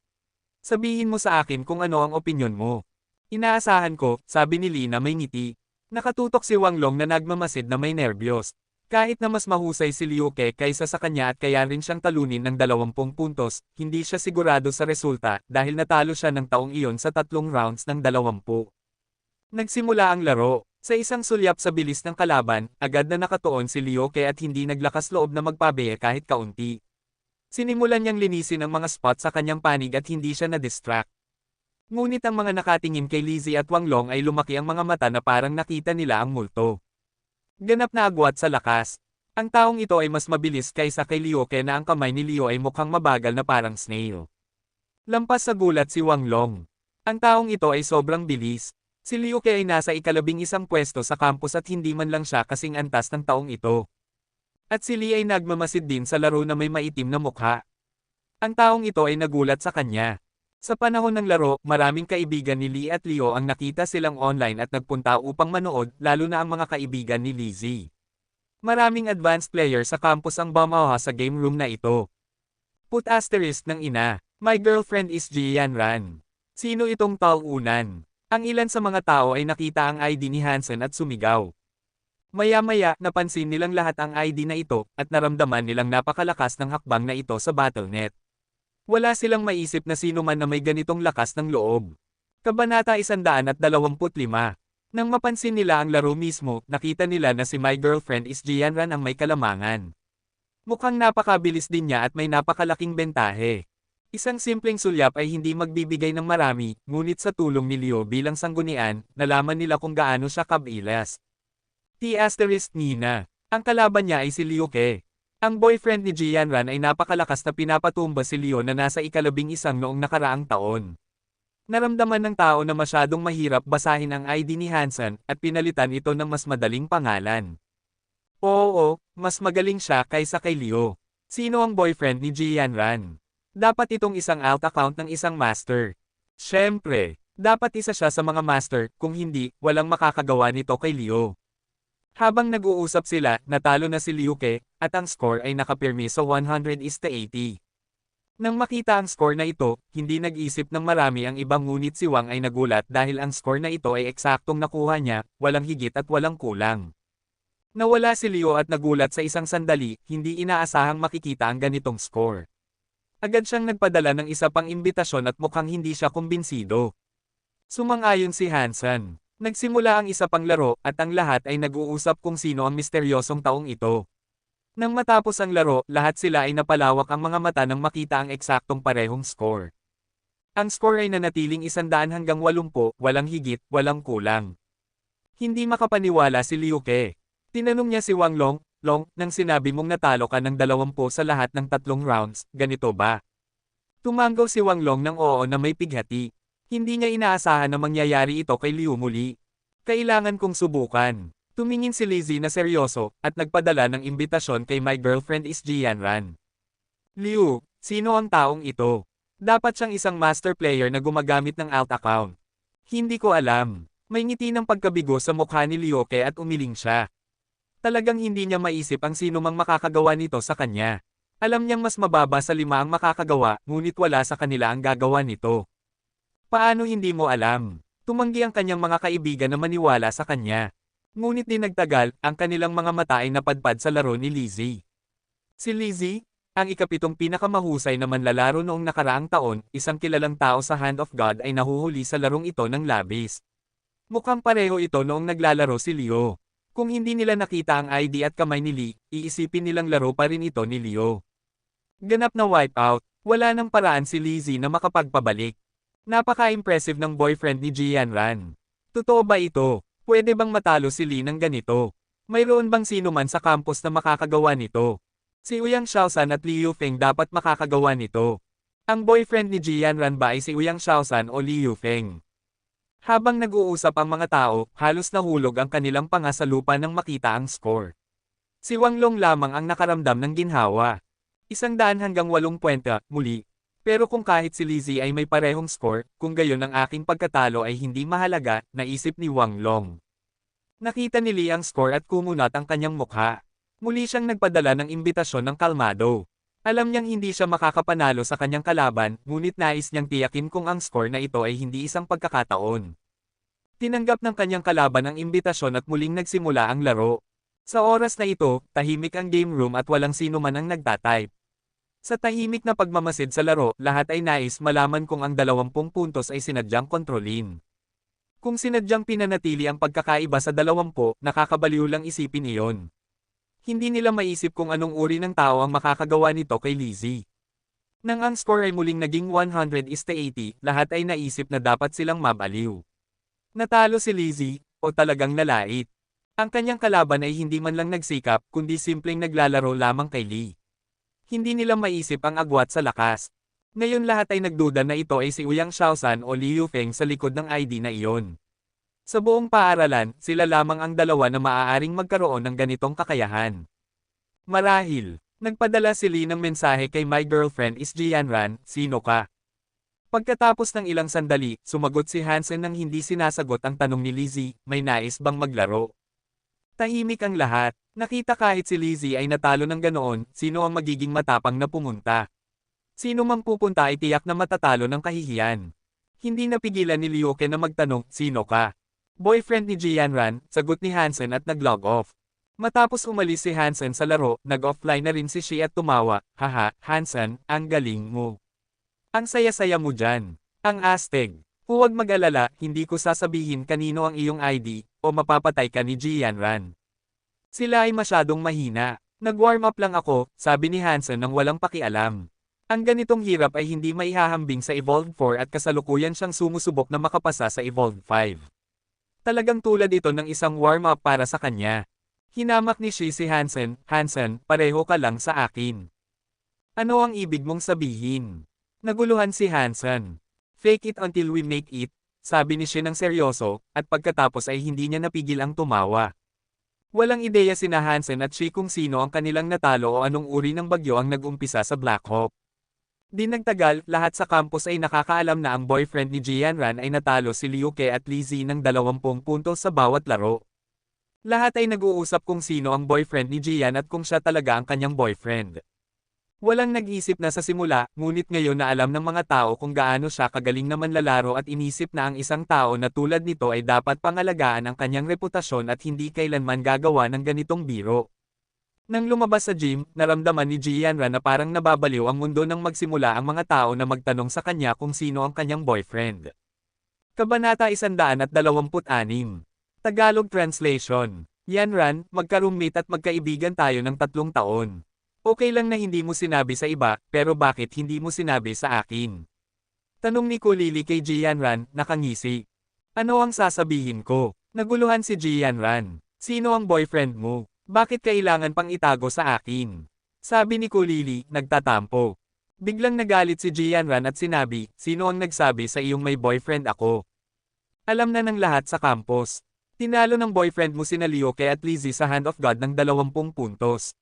Sabihin mo sa akin kung ano ang opinyon mo. Inaasahan ko, sabi ni Lee na may ngiti. Nakatutok si Wang Long na nagmamasid na may nerbiyos. Kahit na mas mahusay si Liu Ke kaysa sa kanya at kaya rin siyang talunin ng 20 puntos, hindi siya sigurado sa resulta dahil natalo siya ng taong iyon sa 3 rounds ng 20. Nagsimula ang laro. Sa isang sulyap sa bilis ng kalaban, agad na nakatuon si Liu Ke at hindi naglakas loob na magpabeye kahit kaunti. Sinimulan niyang linisin ang mga spot sa kanyang panig at hindi siya na-distract. Ngunit ang mga nakatingin kay Lizzie at Wang Long ay lumaki ang mga mata na parang nakita nila ang multo. Ganap na agwat sa lakas. Ang taong ito ay mas mabilis kaysa kay Liu Ke na ang kamay ni Liu ay mukhang mabagal na parang snail. Lampas sa gulat si Wang Long. Ang taong ito ay sobrang bilis. Si Liu Ke ay nasa ika-11 pwesto sa campus at hindi man lang siya kasing antas ng taong ito. At si Li ay nagmamasid din sa laro na may maitim na mukha. Ang taong ito ay nagulat sa kanya. Sa panahon ng laro, maraming kaibigan ni Lee at Leo ang nakita silang online at nagpunta upang manood, lalo na ang mga kaibigan ni Lizzie. Maraming advanced player sa campus ang bumaha sa game room na ito. Put asterisk ng ina. My girlfriend is Jianran. Sino itong taunan? Ang ilan sa mga tao ay nakita ang ID ni Hansen at sumigaw. Maya-maya, napansin nilang lahat ang ID na ito, at naramdaman nilang napakalakas ng hakbang na ito sa Battle.net. Wala silang maisip na sino man na may ganitong lakas ng loob. Kabanata 125. Nang mapansin nila ang laro mismo, nakita nila na si My Girlfriend is Jianran ang may kalamangan. Mukhang napakabilis din niya at may napakalaking bentahe. Isang simpleng sulyap ay hindi magbibigay ng marami, ngunit sa tulong ni Leo bilang sanggunian, nalaman nila kung gaano siya kabilas. Nina. Ang kalaban niya ay si Liu Ke. Ang boyfriend ni Jianran ay napakalakas na pinapatumba si Leo na nasa ika-11 noong nakaraang taon. Naramdaman ng tao na masyadong mahirap basahin ang ID ni Hansen at pinalitan ito ng mas madaling pangalan. Oo, mas magaling siya kaysa kay Leo. Sino ang boyfriend ni Jianran? Dapat itong isang alt account ng isang master. Siyempre, dapat isa siya sa mga master, kung hindi, walang makakagawa nito kay Leo. Habang nag-uusap sila, natalo na si Liu Ke, at ang score ay nakapirmi sa 100-80. Nang makita ang score na ito, hindi nag-isip ng marami ang ibang ngunit si Wang ay nagulat dahil ang score na ito ay eksaktong nakuha niya, walang higit at walang kulang. Nawala si Leo at nagulat sa isang sandali, hindi inaasahang makikita ang ganitong score. Agad siyang nagpadala ng isa pang imbitasyon at mukhang hindi siya kumbinsido. Sumang-ayon si Hansen. Nagsimula ang isa pang laro at ang lahat ay nag-uusap kung sino ang misteryosong taong ito. Nang matapos ang laro, lahat sila ay napalawak ang mga mata nang makita ang eksaktong parehong score. Ang score ay nanatiling 100 hanggang 80, walang higit, walang kulang. Hindi makapaniwala si Liu Ke. Tinanong niya si Wang Long, nang sinabi mong natalo ka ng 20 sa lahat ng 3 rounds, ganito ba? Tumanggaw si Wang Long ng oo na may pighati. Hindi niya inaasahan na mangyayari ito kay Liu muli. Kailangan kong subukan. Tumingin si Lizzie na seryoso, at nagpadala ng imbitasyon kay My Girlfriend is Jianran. Liu, sino ang taong ito? Dapat siyang isang master player na gumagamit ng alt account. Hindi ko alam. May ngiti ng pagkabigo sa mukha ni Liuke at umiling siya. Talagang hindi niya maisip ang sino mang makakagawa nito sa kanya. Alam niyang mas mababa sa 5 ang makakagawa, ngunit wala sa kanila ang gagawa nito. Paano hindi mo alam? Tumanggi ang kanyang mga kaibigan na maniwala sa kanya. Ngunit di nagtagal, ang kanilang mga mata ay napadpad sa laro ni Lizzie. Si Lizzie, ang ikapitong pinakamahusay na manlalaro noong nakaraang taon, isang kilalang tao sa Hand of God ay nahuhuli sa larong ito ng labis. Mukhang pareho ito noong naglalaro si Leo. Kung hindi nila nakita ang ID at kamay ni Lee, iisipin nilang laro pa rin ito ni Leo. Ganap na wipeout, wala nang paraan si Lizzie na makapagpabalik. Napaka-impressive ng boyfriend ni Jianran. Totoo ba ito? Pwede bang matalo si Lee ng ganito? Mayroon bang sino man sa campus na makakagawa nito? Si Ouyang Xiaosan at Liu Feng dapat makakagawa nito. Ang boyfriend ni Jianran ba ay si Ouyang Xiaosan o Liu Feng? Habang nag-uusap ang mga tao, halos nahulog ang kanilang panga sa lupa nang makita ang score. Si Wang Long lamang ang nakaramdam ng ginhawa. 100 hanggang 8 puwenta, muli. Pero kung kahit si Lizzie ay may parehong score, kung gayon ang aking pagkatalo ay hindi mahalaga, naisip ni Wang Long. Nakita ni Lee ang score at kumunat ang kanyang mukha. Muli siyang nagpadala ng imbitasyon ng kalmado. Alam niyang hindi siya makakapanalo sa kanyang kalaban, ngunit nais niyang tiyakin kung ang score na ito ay hindi isang pagkakataon. Tinanggap ng kanyang kalaban ang imbitasyon at muling nagsimula ang laro. Sa oras na ito, tahimik ang game room at walang sino man ang nagtatype. Sa tahimik na pagmamasid sa laro, lahat ay nais malaman kung ang 20 puntos ay sinadyang kontrolin. Kung sinadyang pinanatili ang pagkakaiba sa 20, nakakabaliw lang isipin iyon. Hindi nila maisip kung anong uri ng tao ang makakagawa nito kay Lizzie. Nang ang score ay muling naging 100-80, lahat ay naisip na dapat silang mabaliw. Natalo si Lizzie, o talagang nalait. Ang kanyang kalaban ay hindi man lang nagsikap, kundi simpleng naglalaro lamang kay Lee. Hindi nila maisip ang agwat sa lakas. Ngayon lahat ay nagduda na ito ay si Ouyang Xiaosan o Liu Feng sa likod ng ID na iyon. Sa buong paaralan, sila lamang ang dalawa na maaaring magkaroon ng ganitong kakayahan. Marahil, nagpadala si Lee ng mensahe kay My Girlfriend is Jianran, sino ka? Pagkatapos ng ilang sandali, sumagot si Hansen nang hindi sinasagot ang tanong ni Lizzie, may nais bang maglaro? Tahimik ang lahat, nakita kahit si Lizzie ay natalo ng ganoon, sino ang magiging matapang na pumunta? Sino mang pupunta ay tiyak na matatalo ng kahihiyan. Hindi napigilan ni Liuke na magtanong, sino ka? Boyfriend ni Jianran, sagot ni Hansen at nag-log off. Matapos umalis si Hansen sa laro, nag-offline na rin si Shi at tumawa, haha, Hansen, ang galing mo. Ang saya-saya mo dyan. Ang astig. Huwag mag-alala, hindi ko sasabihin kanino ang iyong ID, o mapapatay ka ni Jianran. Sila ay masyadong mahina. Nag-warm up lang ako, sabi ni Hansen nang walang pakialam. Ang ganitong hirap ay hindi maihahambing sa Evolved 4 at kasalukuyan siyang sumusubok na makapasa sa Evolved 5. Talagang tulad ito ng isang warm-up para sa kanya. Hinamak ni Shi si Hansen, Hansen, pareho ka lang sa akin. Ano ang ibig mong sabihin? Naguluhan si Hansen. Fake it until we make it, sabi ni Shi ng seryoso, at pagkatapos ay hindi niya napigil ang tumawa. Walang ideya sina Hansen at Shi kung sino ang kanilang natalo o anong uri ng bagyo ang nag-umpisa sa Black Hawk. Di nagtagal, lahat sa campus ay nakakaalam na ang boyfriend ni Jianran ay natalo si Liuke at Lizzie ng 20 puntos sa bawat laro. Lahat ay nag-uusap kung sino ang boyfriend ni Jian at kung siya talaga ang kanyang boyfriend. Walang nag-isip na sa simula, ngunit ngayon na alam ng mga tao kung gaano siya kagaling na manlalaro at inisip na ang isang tao na tulad nito ay dapat pangalagaan ang kanyang reputasyon at hindi kailanman gagawa ng ganitong biro. Nang lumabas sa gym, naramdaman ni Jianran na parang nababaliw ang mundo nang magsimula ang mga tao na magtanong sa kanya kung sino ang kanyang boyfriend. Kabanata 126. Tagalog Translation. Yanran, magka-roommate at magkaibigan tayo ng 3 taon. Okay lang na hindi mo sinabi sa iba, pero bakit hindi mo sinabi sa akin? Tanong ni Kulili kay Jianran, nakangisi. Ano ang sasabihin ko? Naguluhan si Jianran. Sino ang boyfriend mo? Bakit kailangan pang itago sa akin? Sabi ni Kulili, nagtatampo. Biglang nagalit si Jianran at sinabi, sino ang nagsabi sa iyong may boyfriend ako? Alam na ng lahat sa campus. Tinalo ng boyfriend mo sina Liuke at Lizzie sa Hand of God ng 20 puntos.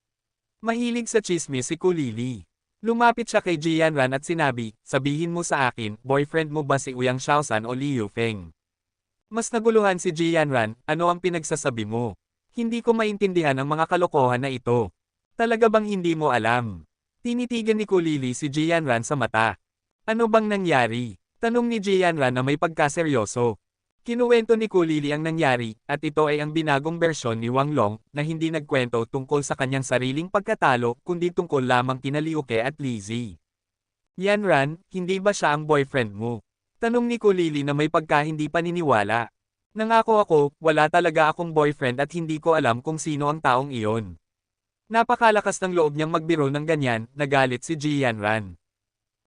Mahilig sa chismis si Kulili. Lumapit siya kay Jianran at sinabi, sabihin mo sa akin, boyfriend mo ba si Uyang Xiaosan o Liu Feng? Mas naguluhan si Jianran, ano ang pinagsasabi mo? Hindi ko maintindihan ang mga kalokohan na ito. Talaga bang hindi mo alam? Tinitigan ni Kulili si Jianran sa mata. Ano bang nangyari? Tanong ni Jianran na may pagkaseryoso. Kinuwento ni Kulili ang nangyari, at ito ay ang binagong bersyon ni Wang Long, na hindi nagkwento tungkol sa kanyang sariling pagkatalo, kundi tungkol lamang kina Liuke at Lizzie. Yanran, hindi ba siya ang boyfriend mo? Tanong ni Kulili na may pagka-hindi paniniwala. Nangako ako, wala talaga akong boyfriend at hindi ko alam kung sino ang taong iyon. Napakalakas ng loob niyang magbiro ng ganyan, nagalit si Jianran.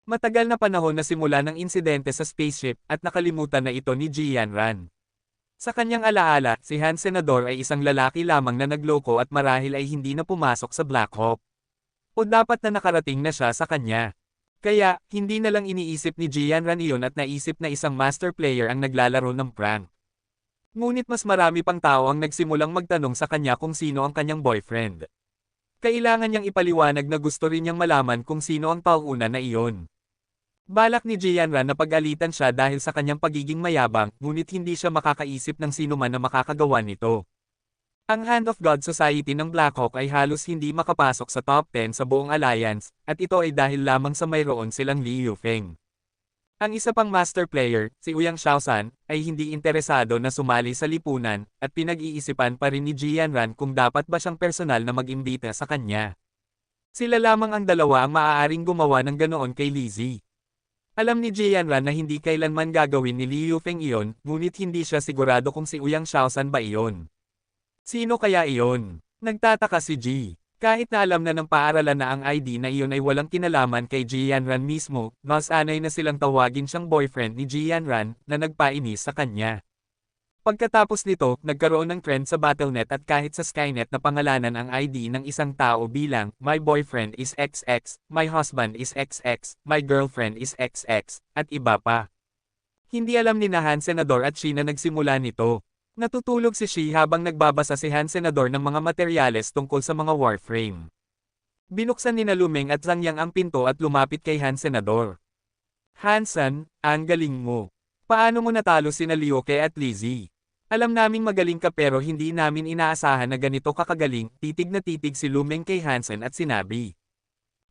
Matagal na panahon na simula ng insidente sa spaceship at nakalimutan na ito ni Jianran. Sa kanyang alaala, si Han Senador ay isang lalaki lamang na nagloko at marahil ay hindi na pumasok sa Black Hawk. O dapat na nakarating na siya sa kanya. Kaya, hindi na lang iniisip ni Jianran iyon at naisip na isang master player ang naglalaro ng prank. Ngunit mas marami pang tao ang nagsimulang magtanong sa kanya kung sino ang kanyang boyfriend. Kailangan niyang ipaliwanag na gusto rin niyang malaman kung sino ang tauna na iyon. Balak ni Jianran na pag-alitan siya dahil sa kanyang pagiging mayabang, ngunit hindi siya makakaisip ng sino man na makakagawa nito. Ang Hand of God Society ng Blackhawk ay halos hindi makapasok sa top 10 sa buong alliance, at ito ay dahil lamang sa mayroon silang Liu Feng. Ang isa pang master player, si Uyang Xiaosan, ay hindi interesado na sumali sa lipunan, at pinag-iisipan pa rin ni Jianran kung dapat ba siyang personal na mag-imbita sa kanya. Sila lamang ang dalawa ang maaaring gumawa ng ganoon kay Lizzie. Alam ni Jianran na hindi kailanman gagawin ni Liu Feng iyon, ngunit hindi siya sigurado kung si Uyang Xiaosan ba iyon. Sino kaya iyon? Nagtataka si Ji. Kahit na alam na ng paaralan na ang ID na iyon ay walang kinalaman kay Jianran mismo, mas anay na silang tawagin siyang boyfriend ni Jianran, na nagpainis sa kanya. Pagkatapos nito, nagkaroon ng trend sa Battle.net at kahit sa Skynet na pangalanan ang ID ng isang tao bilang, my boyfriend is XX, my husband is XX, my girlfriend is XX, at iba pa. Hindi alam ni Han Senador at Shi na nagsimula nito. Natutulog si Shi habang nagbabasa si Han Senador ng mga materyales tungkol sa mga warframe. Binuksan ni Lumeng at Zhang Yang ang pinto at lumapit kay Han Senador. Hansen, ang galing mo. Paano mo natalo sina Liuke at Lizzie? Alam naming magaling ka pero hindi namin inaasahan na ganito kakagaling, titig na titig si Lumeng kay Hansen at sinabi.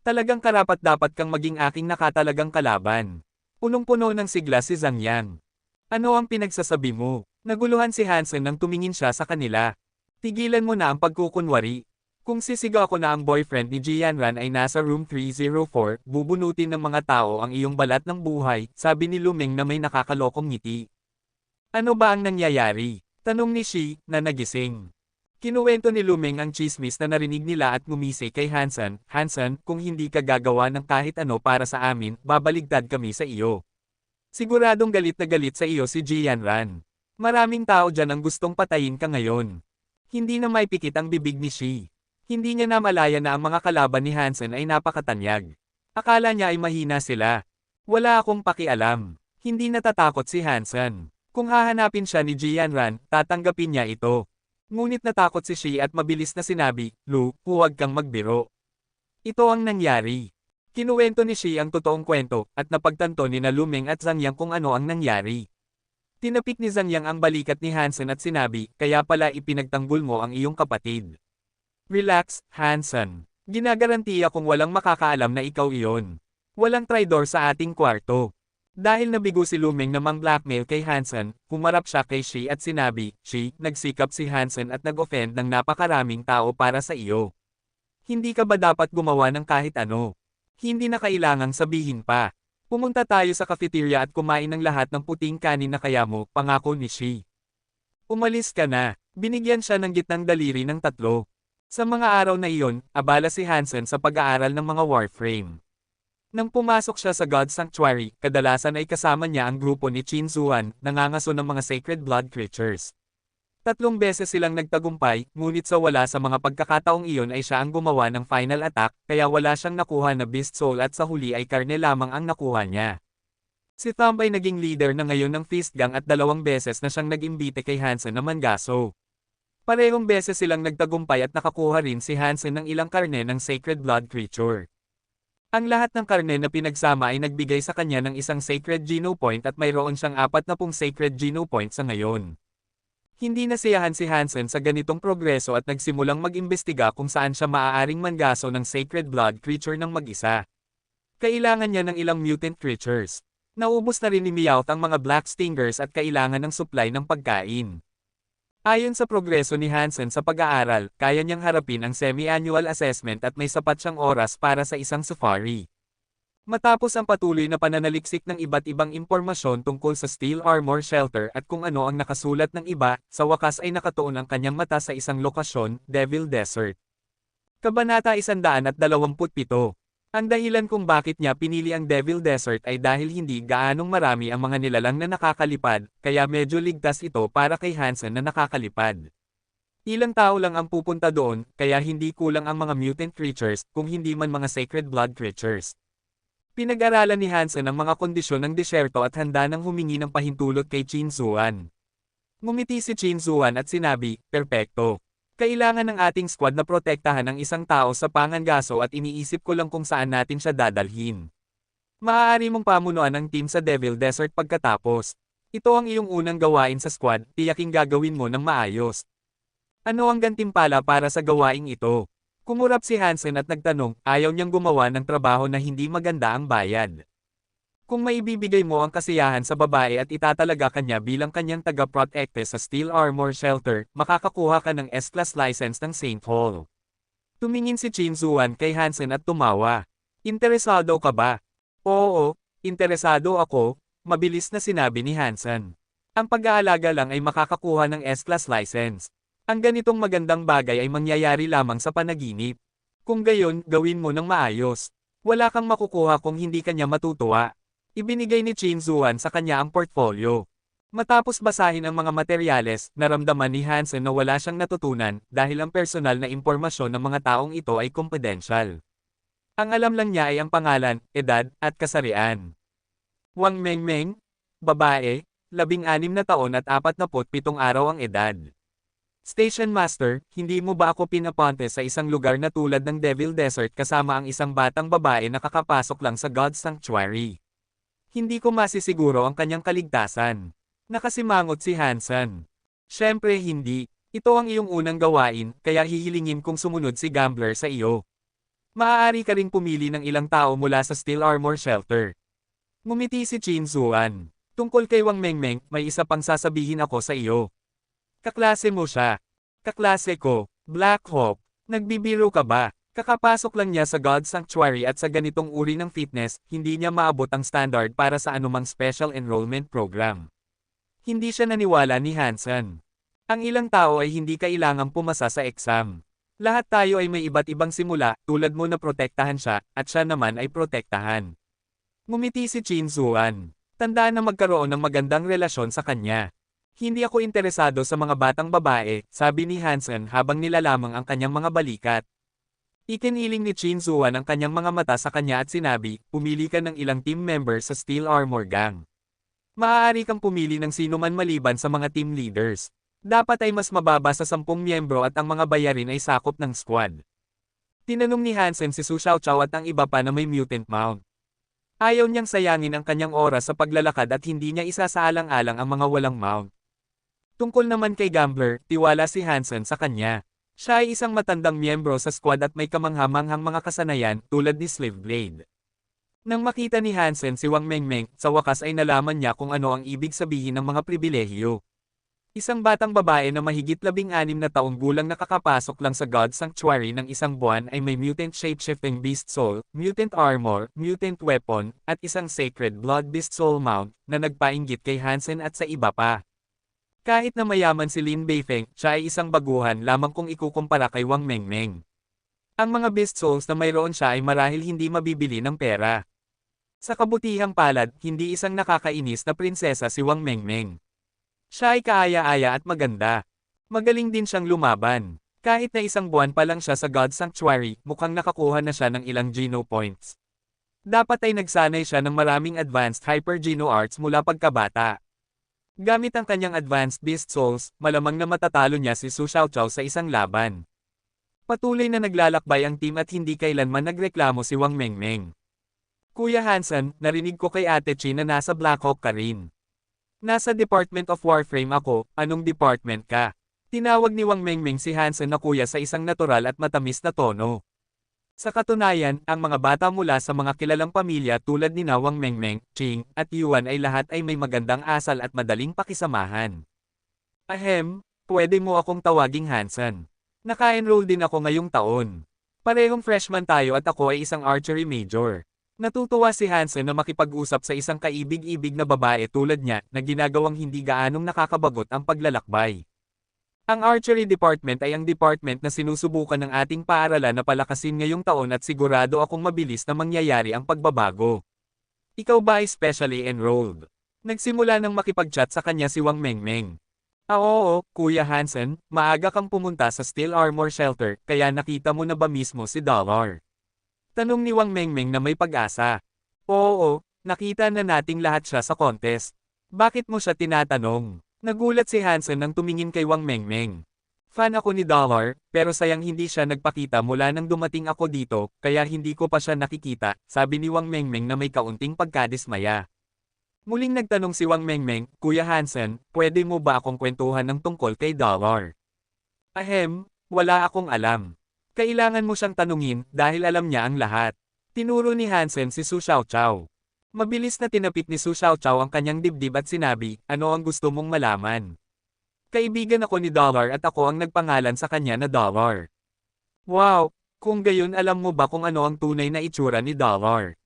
Talagang karapat-dapat kang maging aking nakatalagang kalaban. Punong-puno ng sigla si Zhang Yang. Ano ang pinagsasabi mo? Naguluhan si Hansen nang tumingin siya sa kanila. Tigilan mo na ang pagkukunwari. Kung sisigaw ko na ang boyfriend ni Jianran ay nasa room 304, bubunutin ng mga tao ang iyong balat ng buhay, sabi ni Lumeng na may nakakalokong ngiti. Ano ba ang nangyayari? Tanong ni Shi, na nagising. Kinuwento ni Lumeng ang chismis na narinig nila at ngumisi kay Hansen. Hansen, kung hindi ka gagawa ng kahit ano para sa amin, babaligtad kami sa iyo. Siguradong galit na galit sa iyo si Jianran. Maraming tao dyan ang gustong patayin ka ngayon. Hindi na may pikit ang bibig ni Shi. Hindi niya namalaya na ang mga kalaban ni Hansen ay napakatanyag. Akala niya ay mahina sila. Wala akong pakialam. Hindi natatakot si Hansen. Kung hahanapin siya ni Jianran, tatanggapin niya ito. Ngunit natakot si Shi at mabilis na sinabi, Lu, huwag kang magbiro. Ito ang nangyari. Kinuwento ni Shi ang totoong kwento, at napagtanto ni Lumeng at Zhang Yang kung ano ang nangyari. Tinapik ni Zhang Yang ang balikat ni Hansen at sinabi, kaya pala ipinagtanggol mo ang iyong kapatid. Relax, Hansen. Ginagarantiya kung walang makakaalam na ikaw iyon. Walang traidor sa ating kwarto. Dahil nabigo si Lumeng na mang-blackmail kay Hansen, humarap siya kay Shi at sinabi, Shi, nagsikap si Hansen at nag-offend ng napakaraming tao para sa iyo. Hindi ka ba dapat gumawa ng kahit ano? Hindi na kailangang sabihin pa. Pumunta tayo sa cafeteria at kumain ng lahat ng puting kanin na kaya mo, pangako ni Shi. Umalis ka na. Binigyan siya ng gitnang daliri ng 3. Sa mga araw na iyon, abala si Hansen sa pag-aaral ng mga warframe. Nang pumasok siya sa God Sanctuary, kadalasan ay kasama niya ang grupo ni Qin Zuan, nangangaso ng mga sacred blood creatures. 3 beses silang nagtagumpay, ngunit sa wala sa mga pagkakataong iyon ay siya ang gumawa ng final attack, kaya wala siyang nakuha na beast soul at sa huli ay karne lamang ang nakuha niya. Si Thumb ay naging leader na ngayon ng Fist Gang at 2 beses na siyang nag-imbite kay Hansen na mangaso. Parehong beses silang nagtagumpay at nakakuha rin si Hansen ng ilang karne ng sacred blood creature. Ang lahat ng karne na pinagsama ay nagbigay sa kanya ng isang Sacred Geno Point at mayroon siyang 40 Sacred Geno Point sa ngayon. Hindi nasiyahan si Hansen sa ganitong progreso at nagsimulang mag-imbestiga kung saan siya maaaring mangaso ng Sacred Blood Creature ng mag-isa. Kailangan niya ng ilang mutant creatures. Naubos na rin ni Meowth ang mga Black Stingers at kailangan ng supply ng pagkain. Ayon sa progreso ni Hansen sa pag-aaral, kaya niyang harapin ang semi-annual assessment at may sapat siyang oras para sa isang safari. Matapos ang patuloy na pananaliksik ng iba't ibang impormasyon tungkol sa Steel Armor Shelter at kung ano ang nakasulat ng iba, sa wakas ay nakatuon ang kanyang mata sa isang lokasyon, Devil Desert. Kabanata 127. Ang dahilan kung bakit niya pinili ang Devil Desert ay dahil hindi gaanong marami ang mga nilalang na nakakalipad, kaya medyo ligtas ito para kay Hansen na nakakalipad. Ilang tao lang ang pupunta doon, kaya hindi kulang ang mga mutant creatures, kung hindi man mga sacred blood creatures. Pinag-aralan ni Hansen ang mga kondisyon ng disyerto at handa nang humingi ng pahintulot kay Qin Zuan. Ngumiti si Qin Zuan at sinabi, "Perpekto. Kailangan ng ating squad na protektahan ang isang tao sa pangangaso at iniisip ko lang kung saan natin siya dadalhin. Maaari mong pamunuan ang team sa Devil Desert pagkatapos. Ito ang iyong unang gawain sa squad, tiyaking gagawin mo ng maayos. Ano ang gantimpala para sa gawaing ito?" Kumurap si Hansen at nagtanong, ayaw niyang gumawa ng trabaho na hindi maganda ang bayad. Kung maibibigay mo ang kasiyahan sa babae at itatalaga kanya bilang kanyang taga-protecte sa Steel Armor Shelter, makakakuha ka ng S-Class license ng St. Paul. Tumingin si Qin Zuan kay Hansen at tumawa. Interesado ka ba? Oo, interesado ako, mabilis na sinabi ni Hansen. Ang pag-aalaga lang ay makakakuha ng S-Class license. Ang ganitong magandang bagay ay mangyayari lamang sa panaginip. Kung gayon, gawin mo ng maayos. Wala kang makukuha kung hindi kanya matutuwa. Ibinigay ni Qin Zuan sa kanya ang portfolio. Matapos basahin ang mga materyales, naramdaman ni Hansen na wala siyang natutunan dahil ang personal na impormasyon ng mga taong ito ay confidential. Ang alam lang niya ay ang pangalan, edad, at kasarian. Wang Mengmeng, babae, 16 na taon at 47 araw ang edad. Station Master, hindi mo ba ako pinapunte sa isang lugar na tulad ng Devil Desert kasama ang isang batang babae na kakapasok lang sa God's Sanctuary? Hindi ko masisiguro ang kanyang kaligtasan. Nakasimangot si Hansen. Siyempre hindi. Ito ang iyong unang gawain, kaya hihilingin kong sumunod si Gambler sa iyo. Maaari ka ring pumili ng ilang tao mula sa Steel Armor Shelter. Ngumiti si Qin Zuan. Tungkol kay Wang Mengmeng, may isa pang sasabihin ako sa iyo. Kaklase mo siya. Kaklase ko, Black Hawk. Nagbibiro ka ba? Kakapasok lang niya sa God's Sanctuary at sa ganitong uri ng fitness, hindi niya maabot ang standard para sa anumang special enrollment program. Hindi siya naniwala ni Hansen. Ang ilang tao ay hindi kailangang pumasa sa exam. Lahat tayo ay may iba't ibang simula, tulad mo na protektahan siya, at siya naman ay protektahan. Ngumiti si Qin Zuan. Tandaan na magkaroon ng magandang relasyon sa kanya. Hindi ako interesado sa mga batang babae, sabi ni Hansen habang nilalamang ang kanyang mga balikat. Ikiniling ni Qin Zuan ang kanyang mga mata sa kanya at sinabi, pumili ka ng ilang team member sa Steel Armor Gang. Maaari kang pumili ng sino man maliban sa mga team leaders. Dapat ay mas mababa sa 10 miyembro at ang mga bayarin ay sakop ng squad. Tinanong ni Hansen si Su Xiaoqiao at ang iba pa na may mutant mount. Ayaw niyang sayangin ang kanyang oras sa paglalakad at hindi niya isasaalang-alang ang mga walang mount. Tungkol naman kay Gambler, tiwala si Hansen sa kanya. Siya ay isang matandang miyembro sa squad at may kamanghamanghang mga kasanayan tulad ni Slave Blade. Nang makita ni Hansen si Wang Mengmeng, sa wakas ay nalaman niya kung ano ang ibig sabihin ng mga pribilehiyo. Isang batang babae na mahigit 16 na taong gulang nakakapasok lang sa God's Sanctuary ng isang buwan ay may mutant shape-shifting beast soul, mutant armor, mutant weapon, at isang sacred blood beast soul mount na nagpainggit kay Hansen at sa iba pa. Kahit na mayaman si Lin Beifeng, siya ay isang baguhan lamang kung ikukumpara kay Wang Mengmeng. Ang mga beast souls na mayroon siya ay marahil hindi mabibili ng pera. Sa kabutihang palad, hindi isang nakakainis na prinsesa si Wang Mengmeng. Siya ay kaaya-aya at maganda. Magaling din siyang lumaban. Kahit na isang buwan pa lang siya sa God's Sanctuary, mukhang nakakuha na siya ng ilang Geno points. Dapat ay nagsanay siya ng maraming advanced Hyper Geno arts mula pagkabata. Gamit ang kanyang advanced beast souls, malamang na matatalo niya si Su Xiaoqiao sa isang laban. Patuloy na naglalakbay ang team at hindi kailanman nagreklamo si Wang Mengmeng. Kuya Hansen, narinig ko kay Ate Chi na nasa Blackhawk ka rin. Nasa Department of Warframe ako, anong department ka? Tinawag ni Wang Mengmeng si Hansen na kuya sa isang natural at matamis na tono. Sa katunayan, ang mga bata mula sa mga kilalang pamilya tulad ni Wang Mengmeng, Ching, at Yuan ay lahat ay may magandang asal at madaling pakisamahan. Ahem, pwede mo akong tawaging Hansen. Naka-enroll din ako ngayong taon. Parehong freshman tayo at ako ay isang archery major. Natutuwa si Hansen na makipag-usap sa isang kaibig-ibig na babae tulad niya na ginagawang hindi gaanong nakakabagot ang paglalakbay. Ang archery department ay ang department na sinusubukan ng ating paaralan na palakasin ngayong taon at sigurado akong mabilis na mangyayari ang pagbabago. Ikaw ba ay specially enrolled? Nagsimula nang makipag-chat sa kanya si Wang Mengmeng. Oo, Kuya Hansen, maaga kang pumunta sa Steel Armor Shelter kaya nakita mo na ba mismo si Dollar? Tanong ni Wang Mengmeng na may pag-asa. Oo, nakita na nating lahat siya sa contest. Bakit mo siya tinatanong? Nagulat si Hansen nang tumingin kay Wang Mengmeng. Fan ako ni Dollar, pero sayang hindi siya nagpakita mula nang dumating ako dito, kaya hindi ko pa siya nakikita, sabi ni Wang Mengmeng na may kaunting pagkadismaya. Muling nagtanong si Wang Mengmeng, Kuya Hansen, pwede mo ba akong kwentuhan ng tungkol kay Dollar? Ahem, wala akong alam. Kailangan mo siyang tanungin dahil alam niya ang lahat. Tinuro ni Hansen si Su Xiaoqiao. Mabilis na tinapik ni Su Xiaoqiao ang kanyang dibdib at sinabi, ano ang gusto mong malaman? Kaibigan ako ni Dollar at ako ang nagpangalan sa kanya na Dollar. Wow, kung gayon alam mo ba kung ano ang tunay na itsura ni Dollar?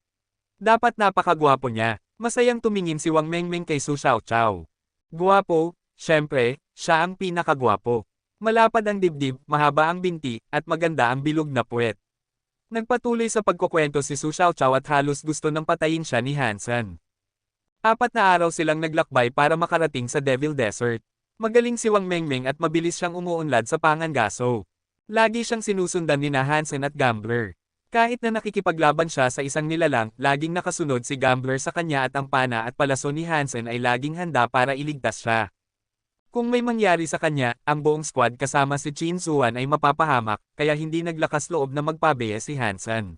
Dapat napakagwapo niya. Masayang tumingin si Wang Mengmeng kay Su Xiaoqiao. Gwapo, syempre, siya ang pinakagwapo. Malapad ang dibdib, mahaba ang binti, at maganda ang bilog na puwet. Nagpatuloy sa pagkukwento si Su Xiaoqiao at halos gusto nang patayin siya ni Hansen. 4 na araw silang naglakbay para makarating sa Devil Desert. Magaling si Wang Mengmeng at mabilis siyang umuunlad sa pangangaso. Lagi siyang sinusundan ni Hansen at Gambler. Kahit na nakikipaglaban siya sa isang nilalang, laging nakasunod si Gambler sa kanya at ang pana at palaso ni Hansen ay laging handa para iligtas siya. Kung may mangyari sa kanya, ang buong squad kasama si Qin Zuan ay mapapahamak, kaya hindi naglakas loob na magpabeya si Hansen.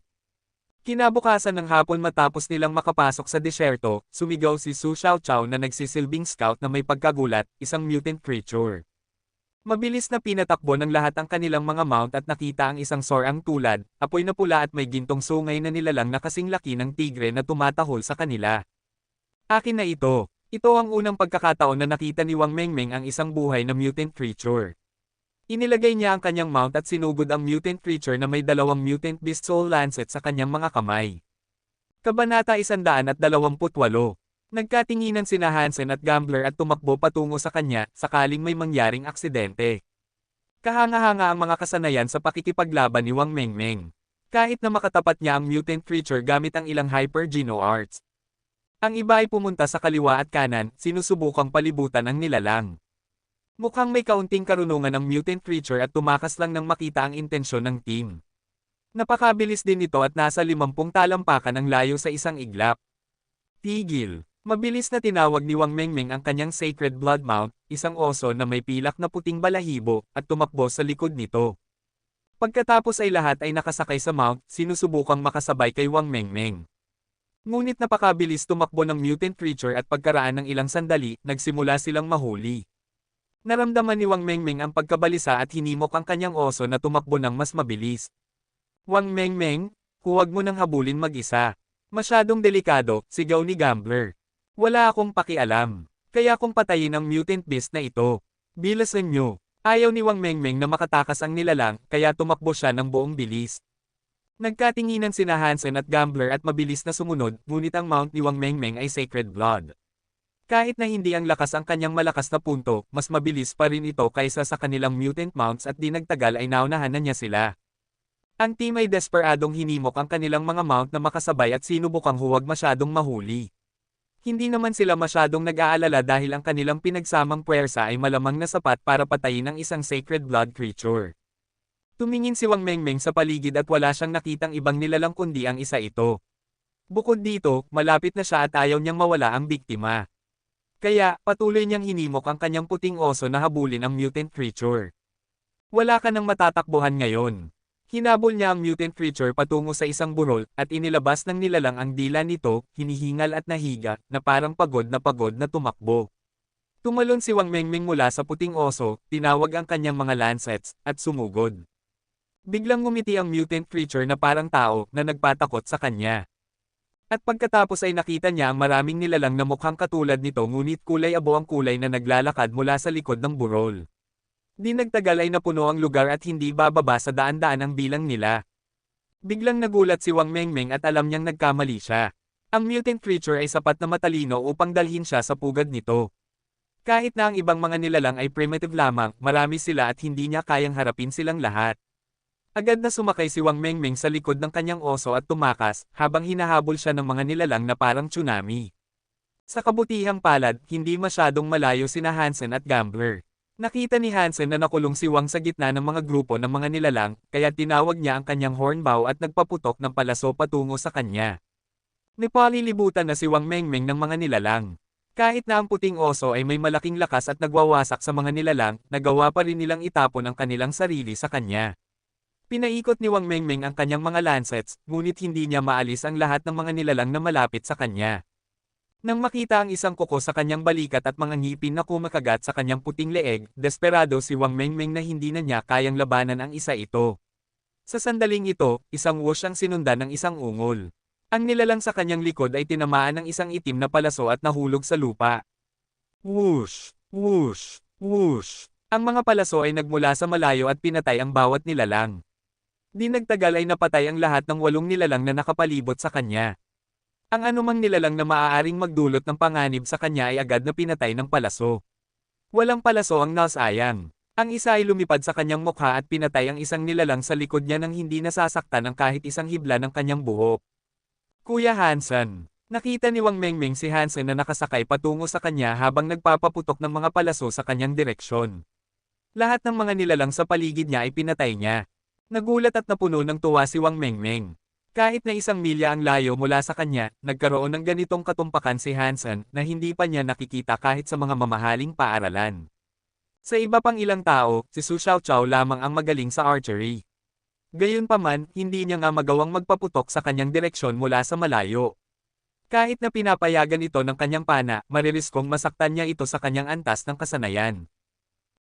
Kinabukasan ng hapon matapos nilang makapasok sa disyerto, sumigaw si Su Xiaoqiao na nagsisilbing scout na may pagkagulat, isang mutant creature. Mabilis na pinatakbo ng lahat ang kanilang mga mount at nakita ang isang sorang tulad, apoy na pula at may gintong sungay na nilalang na kasing laki ng tigre na tumatahol sa kanila. Akin na ito. Ito ang unang pagkakataon na nakita ni Wang Mengmeng ang isang buhay na mutant creature. Inilagay niya ang kanyang mount at sinugod ang mutant creature na may 2 mutant beast soul lancet sa kanyang mga kamay. Kabanata 128. Nagkatinginan sina Hansen at Gambler at tumakbo patungo sa kanya, sakaling may mangyaring aksidente. Kahanga-hanga ang mga kasanayan sa pakikipaglaban ni Wang Mengmeng. Kahit na makatapat niya ang mutant creature gamit ang ilang Hyper Geno Arts. Ang iba ay pumunta sa kaliwa at kanan, sinusubukang palibutan ang nilalang. Mukhang may kaunting karunungan ng mutant creature at tumakas lang nang makita ang intensyon ng team. Napakabilis din ito at nasa 50 talampakan ang layo sa isang iglap. Tigil. Mabilis na tinawag ni Wang Mengmeng ang kanyang Sacred Blood Mount, isang oso na may pilak na puting balahibo, at tumakbo sa likod nito. Pagkatapos ay lahat ay nakasakay sa mount, sinusubukang makasabay kay Wang Mengmeng. Ngunit napakabilis tumakbo ng mutant creature at pagkaraan ng ilang sandali, nagsimula silang mahuli. Naramdaman ni Wang Mengmeng ang pagkabalisa at hinimok ang kanyang oso na tumakbo ng mas mabilis. Wang Mengmeng, huwag mo nang habulin mag-isa. Masyadong delikado, sigaw ni Gambler. Wala akong pakialam. Kaya kung patayin ang mutant beast na ito. Bilasan nyo. Ayaw ni Wang Mengmeng na makatakas ang nilalang, kaya tumakbo siya ng buong bilis. Nagkatinginan sina Hansen at Gambler at mabilis na sumunod, ngunit ang mount ni Wang Mengmeng ay Sacred Blood. Kahit na hindi ang lakas ang kanyang malakas na punto, mas mabilis pa rin ito kaysa sa kanilang mutant mounts at di nagtagal ay naunahan na niya sila. Ang team ay desperadong hinimok ang kanilang mga mount na makasabay at sinubukang huwag masyadong mahuli. Hindi naman sila masyadong nag-aalala dahil ang kanilang pinagsamang puwersa ay malamang na sapat para patayin ang isang Sacred Blood creature. Tumingin si Wang Mengmeng sa paligid at wala siyang nakitang ibang nilalang kundi ang isa ito. Bukod dito, malapit na siya at ayaw niyang mawala ang biktima. Kaya, patuloy niyang hinimok ang kanyang puting oso na habulin ang mutant creature. Wala ka nang matatakbuhan ngayon. Hinabol niya ang mutant creature patungo sa isang burol, at inilabas ng nilalang ang dila nito, hinihingal at nahiga, na parang pagod na tumakbo. Tumalon si Wang Mengmeng mula sa puting oso, tinawag ang kanyang mga lancets, at sumugod. Biglang ngumiti ang mutant creature na parang tao, na nagpatakot sa kanya. At pagkatapos ay nakita niya ang maraming nilalang na mukhang katulad nito ngunit kulay abo ang kulay na naglalakad mula sa likod ng burol. Di nagtagal ay napuno ang lugar at hindi bababa sa daan-daan ang bilang nila. Biglang nagulat si Wang Mengmeng at alam niyang nagkamali siya. Ang mutant creature ay sapat na matalino upang dalhin siya sa pugad nito. Kahit na ang ibang mga nilalang ay primitive lamang, marami sila at hindi niya kayang harapin silang lahat. Agad na sumakay si Wang Mengmeng sa likod ng kanyang oso at tumakas, habang hinahabol siya ng mga nilalang na parang tsunami. Sa kabutihang palad, hindi masyadong malayo sina Hansen at Gambler. Nakita ni Hansen na nakulong si Wang sa gitna ng mga grupo ng mga nilalang, kaya tinawag niya ang kanyang hornbow at nagpaputok ng palaso patungo sa kanya. Nipalilibutan na si Wang Mengmeng ng mga nilalang. Kahit na ang puting oso ay may malaking lakas at nagwawasak sa mga nilalang, nagawa pa rin nilang itapon ang kanilang sarili sa kanya. Pinaikot ni Wang Mengmeng ang kanyang mga lancets, ngunit hindi niya maalis ang lahat ng mga nilalang na malapit sa kanya. Nang makita ang isang kuko sa kanyang balikat at mga ngipin na kumakagat sa kanyang puting leeg, desperado si Wang Mengmeng na hindi na niya kayang labanan ang isa ito. Sa sandaling ito, isang whoosh ang sinundan ng isang ungol. Ang nilalang sa kanyang likod ay tinamaan ng isang itim na palaso at nahulog sa lupa. Whoosh! Whoosh! Whoosh! Ang mga palaso ay nagmula sa malayo at pinatay ang bawat nilalang. Di nagtagal ay napatay ang lahat ng 8 nilalang na nakapalibot sa kanya. Ang anumang nilalang na maaaring magdulot ng panganib sa kanya ay agad na pinatay ng palaso. Walang palaso ang nasayang. Ang isa ay lumipad sa kanyang mukha at pinatay ang isang nilalang sa likod niya nang hindi nasasaktan ng kahit isang hibla ng kanyang buhok. Kuya Hansen. Nakita ni Wang Mengmeng si Hansen na nakasakay patungo sa kanya habang nagpapaputok ng mga palaso sa kanyang direksyon. Lahat ng mga nilalang sa paligid niya ay pinatay niya. Nagulat at napuno ng tuwa si Wang Mengmeng. Kahit na 1 milya ang layo mula sa kanya, nagkaroon ng ganitong katumpakan si Hansen na hindi pa niya nakikita kahit sa mga mamahaling paaralan. Sa iba pang ilang tao, si Su Xiaoqiao lamang ang magaling sa archery. Gayunpaman, hindi niya nga magawang magpaputok sa kanyang direksyon mula sa malayo. Kahit na pinapayagan ito ng kanyang pana, maririskong masaktan niya ito sa kanyang antas ng kasanayan.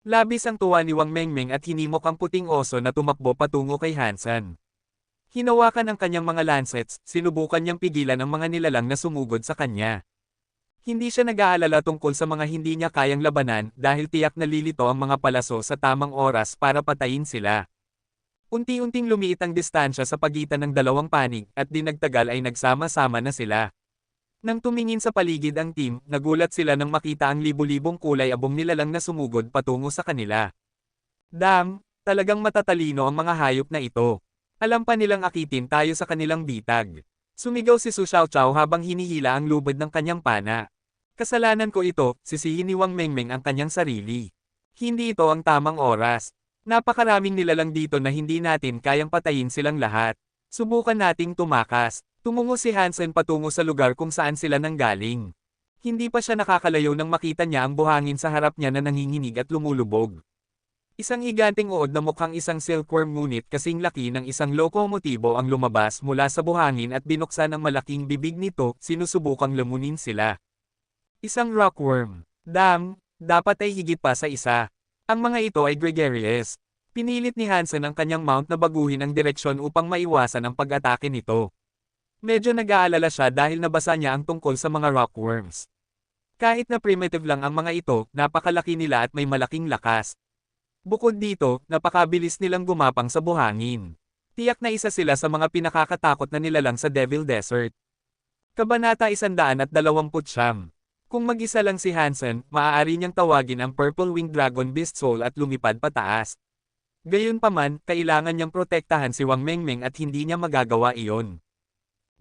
Labis ang tuwa ni Wang Mengmeng at hinimok ang puting oso na tumakbo patungo kay Hansen. Hinawakan ang kanyang mga lancets, sinubukan niyang pigilan ang mga nilalang na sumugod sa kanya. Hindi siya nag-aalala tungkol sa mga hindi niya kayang labanan dahil tiyak na lilito ang mga palaso sa tamang oras para patayin sila. Unti-unting lumiit ang distansya sa pagitan ng dalawang panig at di nagtagal ay nagsama-sama na sila. Nang tumingin sa paligid ang team, nagulat sila nang makita ang libu-libong kulay abong nilalang na sumugod patungo sa kanila. Damn, talagang matatalino ang mga hayop na ito. Alam pa nilang akitin tayo sa kanilang bitag. Sumigaw si Su Xiaoqiao habang hinihila ang lubid ng kanyang pana. Kasalanan ko ito, sisihin ni Wang Mengmeng ang kanyang sarili. Hindi ito ang tamang oras. Napakaraming nilalang dito na hindi natin kayang patayin silang lahat. Subukan nating tumakas. Tumungo si Hansen patungo sa lugar kung saan sila nanggaling. Hindi pa siya nakakalayo nang makita niya ang buhangin sa harap niya na nanginginig at lumulubog. Isang higanting uod na mukhang isang silkworm ngunit kasing laki ng isang lokomotibo ang lumabas mula sa buhangin at binuksan ang malaking bibig nito, sinusubukang lamunin sila. Isang rockworm. Damn, dapat ay higit pa sa isa. Ang mga ito ay gregarious. Pinilit ni Hansen ang kanyang mount na baguhin ang direksyon upang maiwasan ang pag-atake nito. Medyo nag-aalala siya dahil nabasa niya ang tungkol sa mga rockworms. Kahit na primitive lang ang mga ito, napakalaki nila at may malaking lakas. Bukod dito, napakabilis nilang gumapang sa buhangin. Tiyak na isa sila sa mga pinakakatakot na nilalang sa Devil Desert. Kabanata 129. Kung mag-isa lang si Hansen, maaari niyang tawagin ang Purple Winged Dragon Beast Soul at lumipad pataas. Gayunpaman, kailangan niyang protektahan si Wang Mengmeng at hindi niya magagawa iyon.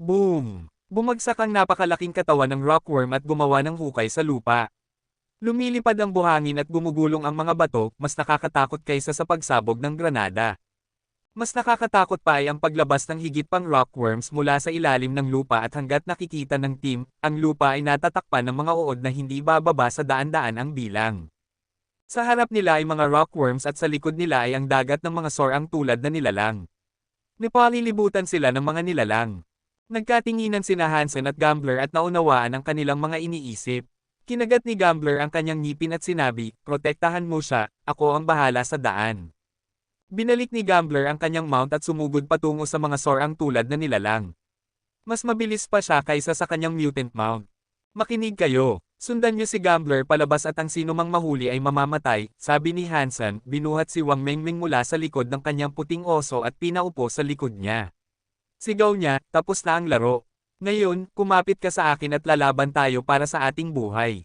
Boom! Bumagsak ang napakalaking katawan ng rockworm at gumawa ng hukay sa lupa. Lumilipad ang buhangin at gumugulong ang mga bato, mas nakakatakot kaysa sa pagsabog ng granada. Mas nakakatakot pa ay ang paglabas ng higit pang rockworms mula sa ilalim ng lupa at hanggat nakikita ng team, ang lupa ay natatakpan ng mga uod na hindi bababa sa daan-daan ang bilang. Sa harap nila ay mga rockworms at sa likod nila ay ang dagat ng mga sorang tulad na nilalang. Napalilibutan sila ng mga nilalang. Nagkatinginan sina Hansen at Gambler at naunawaan ang kanilang mga iniisip. Kinagat ni Gambler ang kanyang ngipin at sinabi, protektahan mo siya, ako ang bahala sa daan. Binalik ni Gambler ang kanyang mount at sumugod patungo sa mga sorang tulad na nilalang. Mas mabilis pa siya kaysa sa kanyang mutant mount. Makinig kayo. Sundan niyo si Gambler palabas at ang sinumang mahuli ay mamamatay, sabi ni Hansen, binuhat si Wang Mengmeng mula sa likod ng kanyang puting oso at pinaupo sa likod niya. Sigaw niya, tapos na ang laro. Ngayon, kumapit ka sa akin at lalaban tayo para sa ating buhay.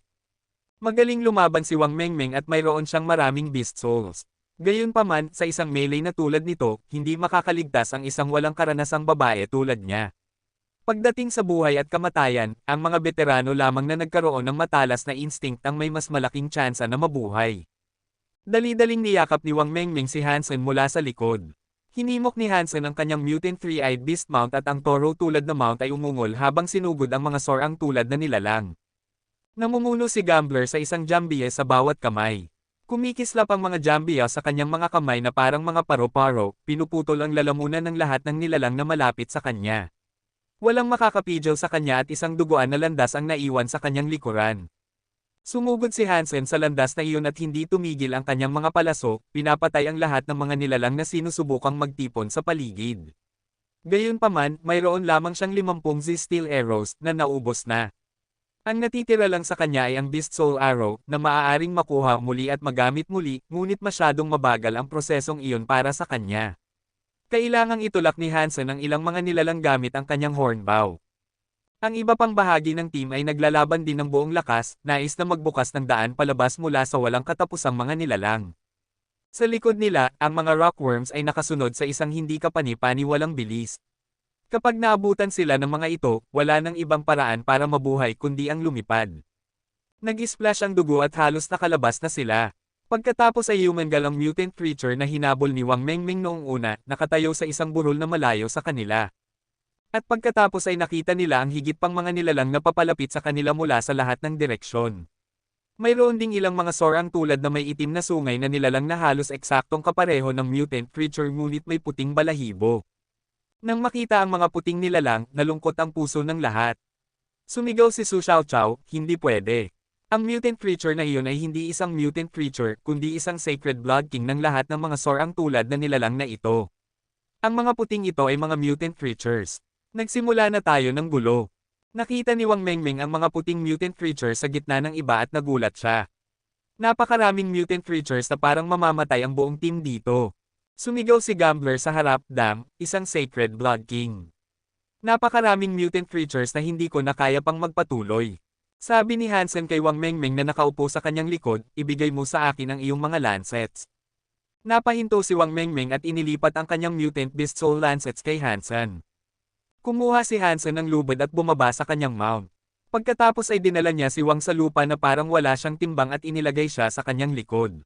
Magaling lumaban si Wang Mengmeng at mayroon siyang maraming beast souls. Gayunpaman, sa isang melee na tulad nito, hindi makakaligtas ang isang walang karanasang babae tulad niya. Pagdating sa buhay at kamatayan, ang mga veterano lamang na nagkaroon ng matalas na instinct ang may mas malaking tsansa na mabuhay. Dali-daling niyakap ni Wang Mengmeng si Hansen mula sa likod. Hinimok ni Hansen ang kanyang mutant three-eyed beast mount at ang toro tulad na mount ay umungol habang sinugod ang mga sorang tulad na nilalang. Namumuno si Gambler sa isang jambiye sa bawat kamay. Kumikislap ang mga jambiya sa kanyang mga kamay na parang mga paro-paro, pinuputol ang lalamunan ng lahat ng nilalang na malapit sa kanya. Walang makakapigil sa kanya at isang duguan na landas ang naiwan sa kanyang likuran. Sumugod si Hansen sa landas na iyon at hindi tumigil ang kanyang mga palaso, pinapatay ang lahat ng mga nilalang na sinusubukang magtipon sa paligid. Gayunpaman, mayroon lamang siyang 50 Z-Steel arrows na naubos na. Ang natitira lang sa kanya ay ang Beast Soul Arrow na maaaring makuha muli at magamit muli, ngunit masyadong mabagal ang prosesong iyon para sa kanya. Kailangang itulak ni Hansen ang ilang mga nilalang gamit ang kanyang hornbow. Ang iba pang bahagi ng team ay naglalaban din ng buong lakas, nais na magbukas ng daan palabas mula sa walang katapusang mga nilalang. Sa likod nila, ang mga rockworms ay nakasunod sa isang hindi kapani-paniwalang bilis. Kapag naabutan sila ng mga ito, wala nang ibang paraan para mabuhay kundi ang lumipad. Nag-splash ang dugo at halos nakalabas na sila. Pagkatapos ay humangal ang mutant creature na hinabol ni Wang Mengmeng noong una, nakatayo sa isang burol na malayo sa kanila. At pagkatapos ay nakita nila ang higit pang mga nilalang na papalapit sa kanila mula sa lahat ng direksyon. Mayroon ding ilang mga sorang tulad na may itim na sungay na nilalang na halos eksaktong kapareho ng mutant creature ngunit may puting balahibo. Nang makita ang mga puting nilalang, nalungkot ang puso ng lahat. Sumigaw si Su Xiaoqiao, hindi pwede. Ang mutant creature na iyon ay hindi isang mutant creature, kundi isang sacred blood king ng lahat ng mga sorang tulad na nilalang na ito. Ang mga puting ito ay mga mutant creatures. Nagsimula na tayo ng gulo. Nakita ni Wang Mengmeng ang mga puting mutant creatures sa gitna ng iba at nagulat siya. Napakaraming mutant creatures na parang mamamatay ang buong team dito. Sumigaw si Gambler sa harap, Dam, isang sacred blood king. Napakaraming mutant creatures na hindi ko na kaya pang magpatuloy. Sabi ni Hansen kay Wang Mengmeng na nakaupo sa kanyang likod, ibigay mo sa akin ang iyong mga lancets. Napahinto si Wang Mengmeng at inilipat ang kanyang mutant beast soul lancets kay Hansen. Kumuha si Hansen ng lubid at bumaba sa kanyang mount. Pagkatapos ay dinala niya si Wang sa lupa na parang wala siyang timbang at inilagay siya sa kanyang likod.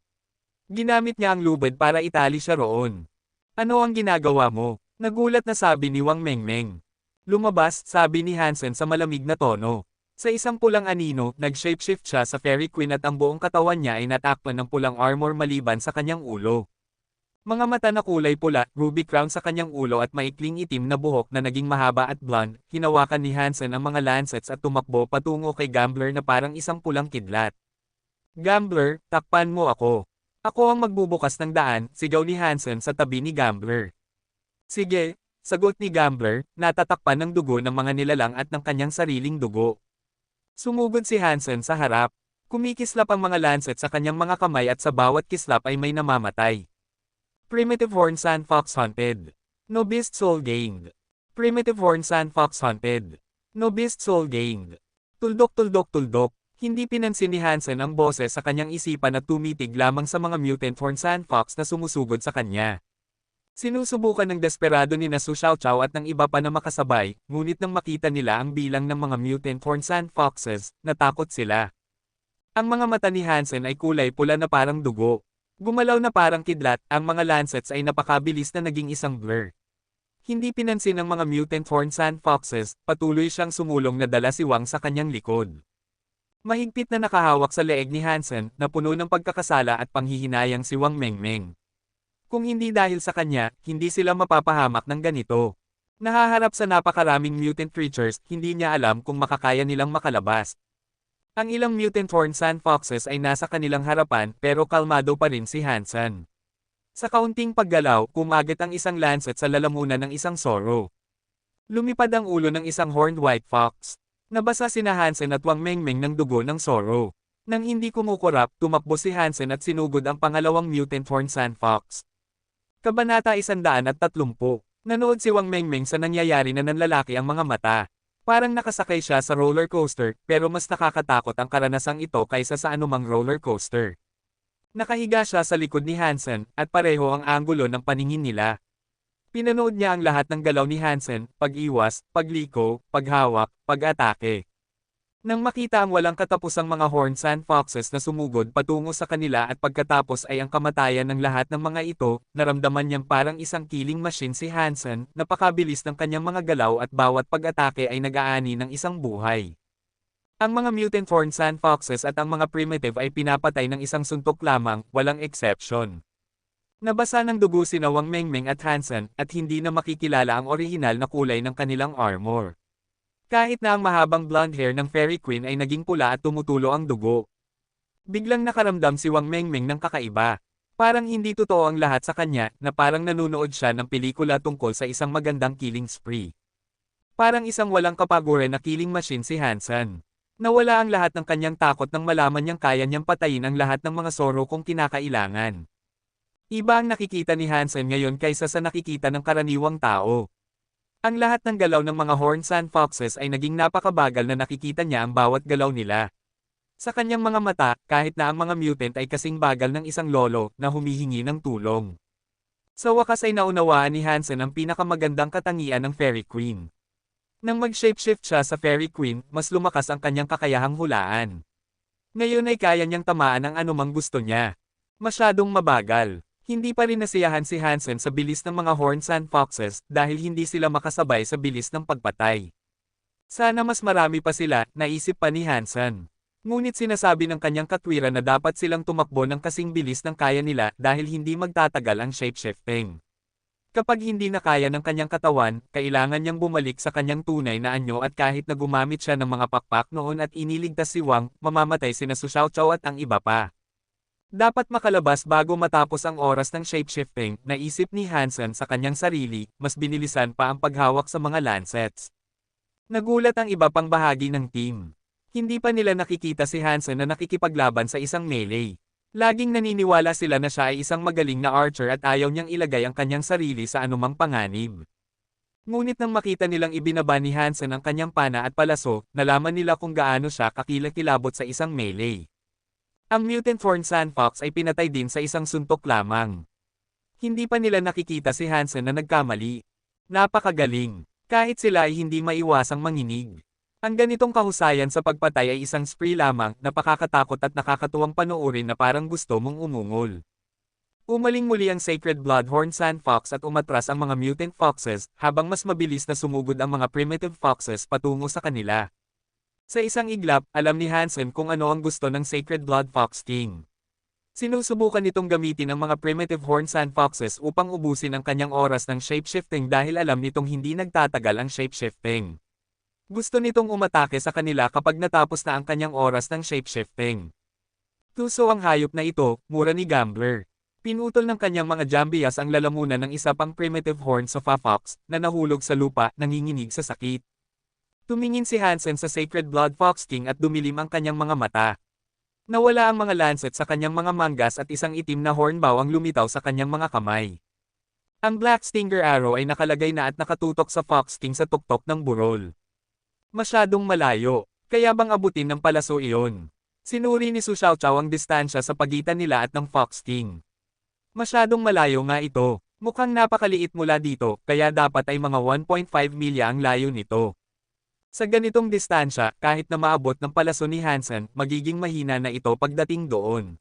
Ginamit niya ang lubid para itali siya roon. Ano ang ginagawa mo? Nagulat na sabi ni Wang Mengmeng. Lumabas, sabi ni Hansen sa malamig na tono. Sa isang pulang anino, nag-shapeshift siya sa Fairy Queen at ang buong katawan niya ay natakpan ng pulang armor maliban sa kanyang ulo. Mga mata na kulay pula, ruby crown sa kanyang ulo at maikling itim na buhok na naging mahaba at blonde, hinawakan ni Hansen ang mga lancets at tumakbo patungo kay Gambler na parang isang pulang kidlat. Gambler, takpan mo ako. Ako ang magbubukas ng daan, sigaw ni Hansen sa tabi ni Gambler. Sige, sagot ni Gambler, natatakpan ng dugo ng mga nilalang at ng kanyang sariling dugo. Sumugod si Hansen sa harap. Kumikislap ang mga lancet sa kanyang mga kamay at sa bawat kislap ay may namamatay. Primitive Horn Sand Fox Hunted. No Beast Soul Gained. Primitive Horn Sand Fox Hunted. No Beast Soul Gained. Tuldok. Hindi pinansin ni Hansen ang boses sa kanyang isipan at tumitig lamang sa mga mutant Horn Sand Fox na sumusugod sa kanya. Sinusubukan ng desperado ni Su Xiaoqiao at ng iba pa na makasabay, ngunit nang makita nila ang bilang ng mga mutant Horn Sand Foxes, natakot sila. Ang mga mata ni Hansen ay kulay pula na parang dugo. Gumalaw na parang kidlat, ang mga lancets ay napakabilis na naging isang blur. Hindi pinansin ng mga mutant Horn Sand Foxes, patuloy siyang sumulong na dala si Wang sa kanyang likod. Mahigpit na nakahawak sa leeg ni Hansen, na puno ng pagkakasala at panghihinayang si Wang Mengmeng. Kung hindi dahil sa kanya, hindi sila mapapahamak ng ganito. Nahaharap sa napakaraming mutant creatures, hindi niya alam kung makakaya nilang makalabas. Ang ilang mutant horned sand foxes ay nasa kanilang harapan pero kalmado pa rin si Hansen. Sa kaunting paggalaw, kumagit ang isang lancet sa lalamunan ng isang Zoro. Lumipad ang ulo ng isang horned white fox. Nabasa sina Hansen at Wang Mengmeng ng dugo ng Zoro. Nang hindi kumukurap, tumakbo si Hansen at sinugod ang pangalawang mutant horned sand fox. Kabanata 130. Nanood si Wang Mengmeng sa nangyayari na nanlalaki ang mga mata. Parang nakasakay siya sa roller coaster, pero mas nakakatakot ang karanasang ito kaysa sa anumang roller coaster. Nakahiga siya sa likod ni Hansen, at pareho ang anggulo ng paningin nila. Pinanood niya ang lahat ng galaw ni Hansen, pag-iwas, pagliko, paghawak, pag-atake. Nang makita ang walang katapusang mga horned sand foxes na sumugod patungo sa kanila at pagkatapos ay ang kamatayan ng lahat ng mga ito, naramdaman niyang parang isang killing machine si Hansen, napakabilis ng kanyang mga galaw at bawat pag-atake ay nag-aani ng isang buhay. Ang mga mutant horned sand foxes at ang mga primitive ay pinapatay ng isang suntok lamang, walang exception. Nabasa ng dugo sina Wang Mengmeng at Hansen, at hindi na makikilala ang orihinal na kulay ng kanilang armor. Kahit na ang mahabang blonde hair ng Fairy Queen ay naging pula at tumutulo ang dugo. Biglang nakaramdam si Wang Mengmeng ng kakaiba. Parang hindi totoo ang lahat sa kanya, na parang nanunood siya ng pelikula tungkol sa isang magandang killing spree. Parang isang walang kapaguran na killing machine si Hansen. Nawala ang lahat ng kanyang takot nang malaman niyang kaya niyang patayin ang lahat ng mga Zoro kung kinakailangan. Iba ang nakikita ni Hansen ngayon kaysa sa nakikita ng karaniwang tao. Ang lahat ng galaw ng mga horned sand foxes ay naging napakabagal na nakikita niya ang bawat galaw nila. Sa kanyang mga mata, kahit na ang mga mutant ay kasing bagal ng isang lolo na humihingi ng tulong. Sa wakas ay naunawaan ni Hansen ang pinakamagandang katangian ng Fairy Queen. Nang mag-shapeshift siya sa Fairy Queen, mas lumakas ang kanyang kakayahang hulaan. Ngayon ay kaya niyang tamaan ang anumang gusto niya. Masyadong mabagal. Hindi pa rin nasiyahan si Hansen sa bilis ng mga horned sand foxes dahil hindi sila makasabay sa bilis ng pagpatay. Sana mas marami pa sila, naisip pa ni Hansen. Ngunit sinasabi ng kanyang katwiran na dapat silang tumakbo ng kasing bilis ng kaya nila dahil hindi magtatagal ang shapeshifting. Kapag hindi na kaya ng kanyang katawan, kailangan niyang bumalik sa kanyang tunay na anyo at kahit na gumamit siya ng mga pakpak noon at iniligtas si Wang, mamamatay sina Su Xiaoqiao at ang iba pa. Dapat makalabas bago matapos ang oras ng shapeshifting, naisip ni Hansen sa kanyang sarili, mas binilisan pa ang paghawak sa mga lancets. Nagulat ang iba pang bahagi ng team. Hindi pa nila nakikita si Hansen na nakikipaglaban sa isang melee. Laging naniniwala sila na siya ay isang magaling na archer at ayaw niyang ilagay ang kanyang sarili sa anumang panganib. Ngunit nang makita nilang ibinaba ni Hansen ang kanyang pana at palaso, nalaman nila kung gaano siya kakilakilabot sa isang melee. Ang mutant horned sand fox ay pinatay din sa isang suntok lamang. Hindi pa nila nakikita si Hansen na nagkamali. Napakagaling. Kahit sila ay hindi maiwasang manginig. Ang ganitong kahusayan sa pagpatay ay isang spree lamang, napakakatakot at nakakatuwang panoorin na parang gusto mong umungol. Umaling muli ang Sacred Blood horned sand fox at umatras ang mga mutant foxes, habang mas mabilis na sumugod ang mga primitive foxes patungo sa kanila. Sa isang iglap, alam ni Hansen kung ano ang gusto ng Sacred Blood Fox King. Sinusubukan nitong gamitin ang mga primitive horned sand foxes upang ubusin ang kanyang oras ng shapeshifting dahil alam nitong hindi nagtatagal ang shapeshifting. Gusto nitong umatake sa kanila kapag natapos na ang kanyang oras ng shapeshifting. Tuso ang hayop na ito, mura ni Gambler. Pinutol ng kanyang mga jambias ang lalamunan ng isa pang primitive horned sofa fox na nahulog sa lupa, nanginginig sa sakit. Tumingin si Hansen sa Sacred Blood Fox King at dumilim ang kanyang mga mata. Nawala ang mga lancet sa kanyang mga manggas at isang itim na hornbow ang lumitaw sa kanyang mga kamay. Ang Black Stinger Arrow ay nakalagay na at nakatutok sa Fox King sa tuktok ng burol. Masyadong malayo, kaya bang abutin ng palaso iyon? Sinuri ni Su Xiaoqiao ang distansya sa pagitan nila at ng Fox King. Masyadong malayo nga ito, mukhang napakaliit mula dito, kaya dapat ay mga 1.5 milya ang layo nito. Sa ganitong distansya, kahit na maabot ng palaso ni Hansen, magiging mahina na ito pagdating doon.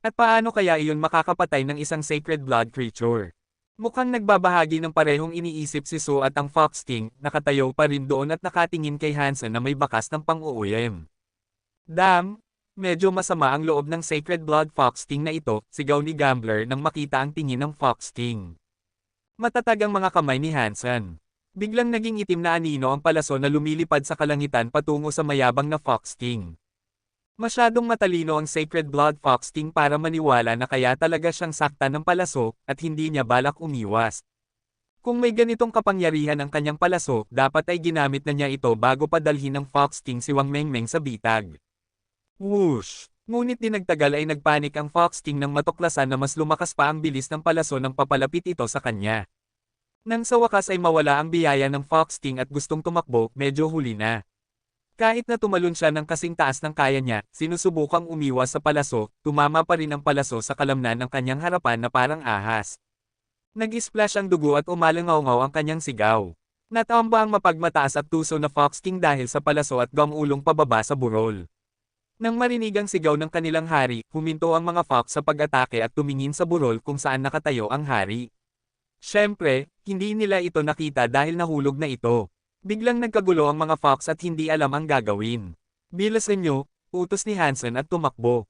At paano kaya iyon makakapatay ng isang sacred blood creature? Mukhang nagbabahagi ng parehong iniisip si Su at ang Fox King, nakatayo pa rin doon at nakatingin kay Hansen na may bakas ng pang-uuyam. Damn! Medyo masama ang loob ng Sacred Blood Fox King na ito, sigaw ni Gambler nang makita ang tingin ng Fox King. Matatag ang mga kamay ni Hansen. Biglang naging itim na anino ang palaso na lumilipad sa kalangitan patungo sa mayabang na Fox King. Masyadong matalino ang Sacred Blood Fox King para maniwala na kaya talaga siyang saktan ng palaso, at hindi niya balak umiwas. Kung may ganitong kapangyarihan ang kanyang palaso, dapat ay ginamit na niya ito bago padalhin ng Fox King si Wang Mengmeng sa bitag. Whoosh! Ngunit di nagtagal ay nagpanik ang Fox King nang matuklasan na mas lumakas pa ang bilis ng palaso nang papalapit ito sa kanya. Nang sa wakas ay mawala ang biyaya ng Fox King at gustong tumakbo, medyo huli na. Kahit na tumalon siya ng kasing taas ng kaya niya, sinusubukang umiwas sa palaso, tumama pa rin ang palaso sa kalamnan ng kanyang harapan na parang ahas. Nag-splash ang dugo at umalangaw-ngaw ang kanyang sigaw. Natamba ang mapagmataas at tuso na Fox King dahil sa palaso at gamulong pababa sa burol. Nang marinig ang sigaw ng kanilang hari, huminto ang mga fox sa pag-atake at tumingin sa burol kung saan nakatayo ang hari. Siyempre, hindi nila ito nakita dahil nahulog na ito. Biglang nagkagulo ang mga fox at hindi alam ang gagawin. Bilisan nyo, utos ni Hansen at tumakbo.